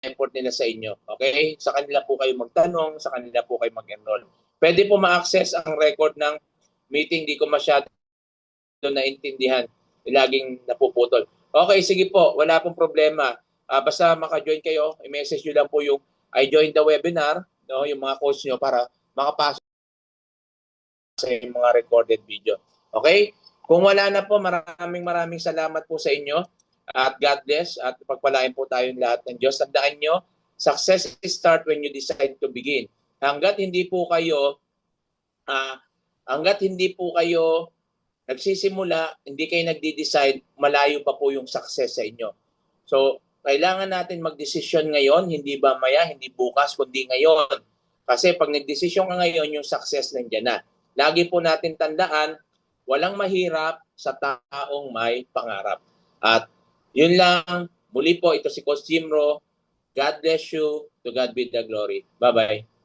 effort nila sa inyo. Okay? Sa kanila po kayo magtanong, sa kanila po kayo mag-enroll. Pwede po ma-access ang record ng meeting. Di ko masyado naintindihan. Laging napuputol. Okay, sige po. Wala pong problema. Basta maka-join kayo, i-message nyo lang po yung I joined the webinar, no, yung mga coach nyo para makapasok sa mga recorded video. Okay? Kung wala na po, maraming salamat po sa inyo. At God bless at pagpalain po tayong lahat ng Diyos. Tandaan nyo, success is start when you decide to begin. Hanggat hindi po kayo nagsisimula, hindi kayo nagde-decide, malayo pa po yung success sa inyo. So, kailangan natin magdesisyon ngayon, hindi ba maya, hindi bukas, kundi ngayon. Kasi pag nagdesisyon ka ngayon, yung success nandiyan na. Lagi po natin tandaan, walang mahirap sa taong may pangarap. At yun lang. Muli po, ito si Coach Jimro. God bless you. To God be the glory. Bye-bye.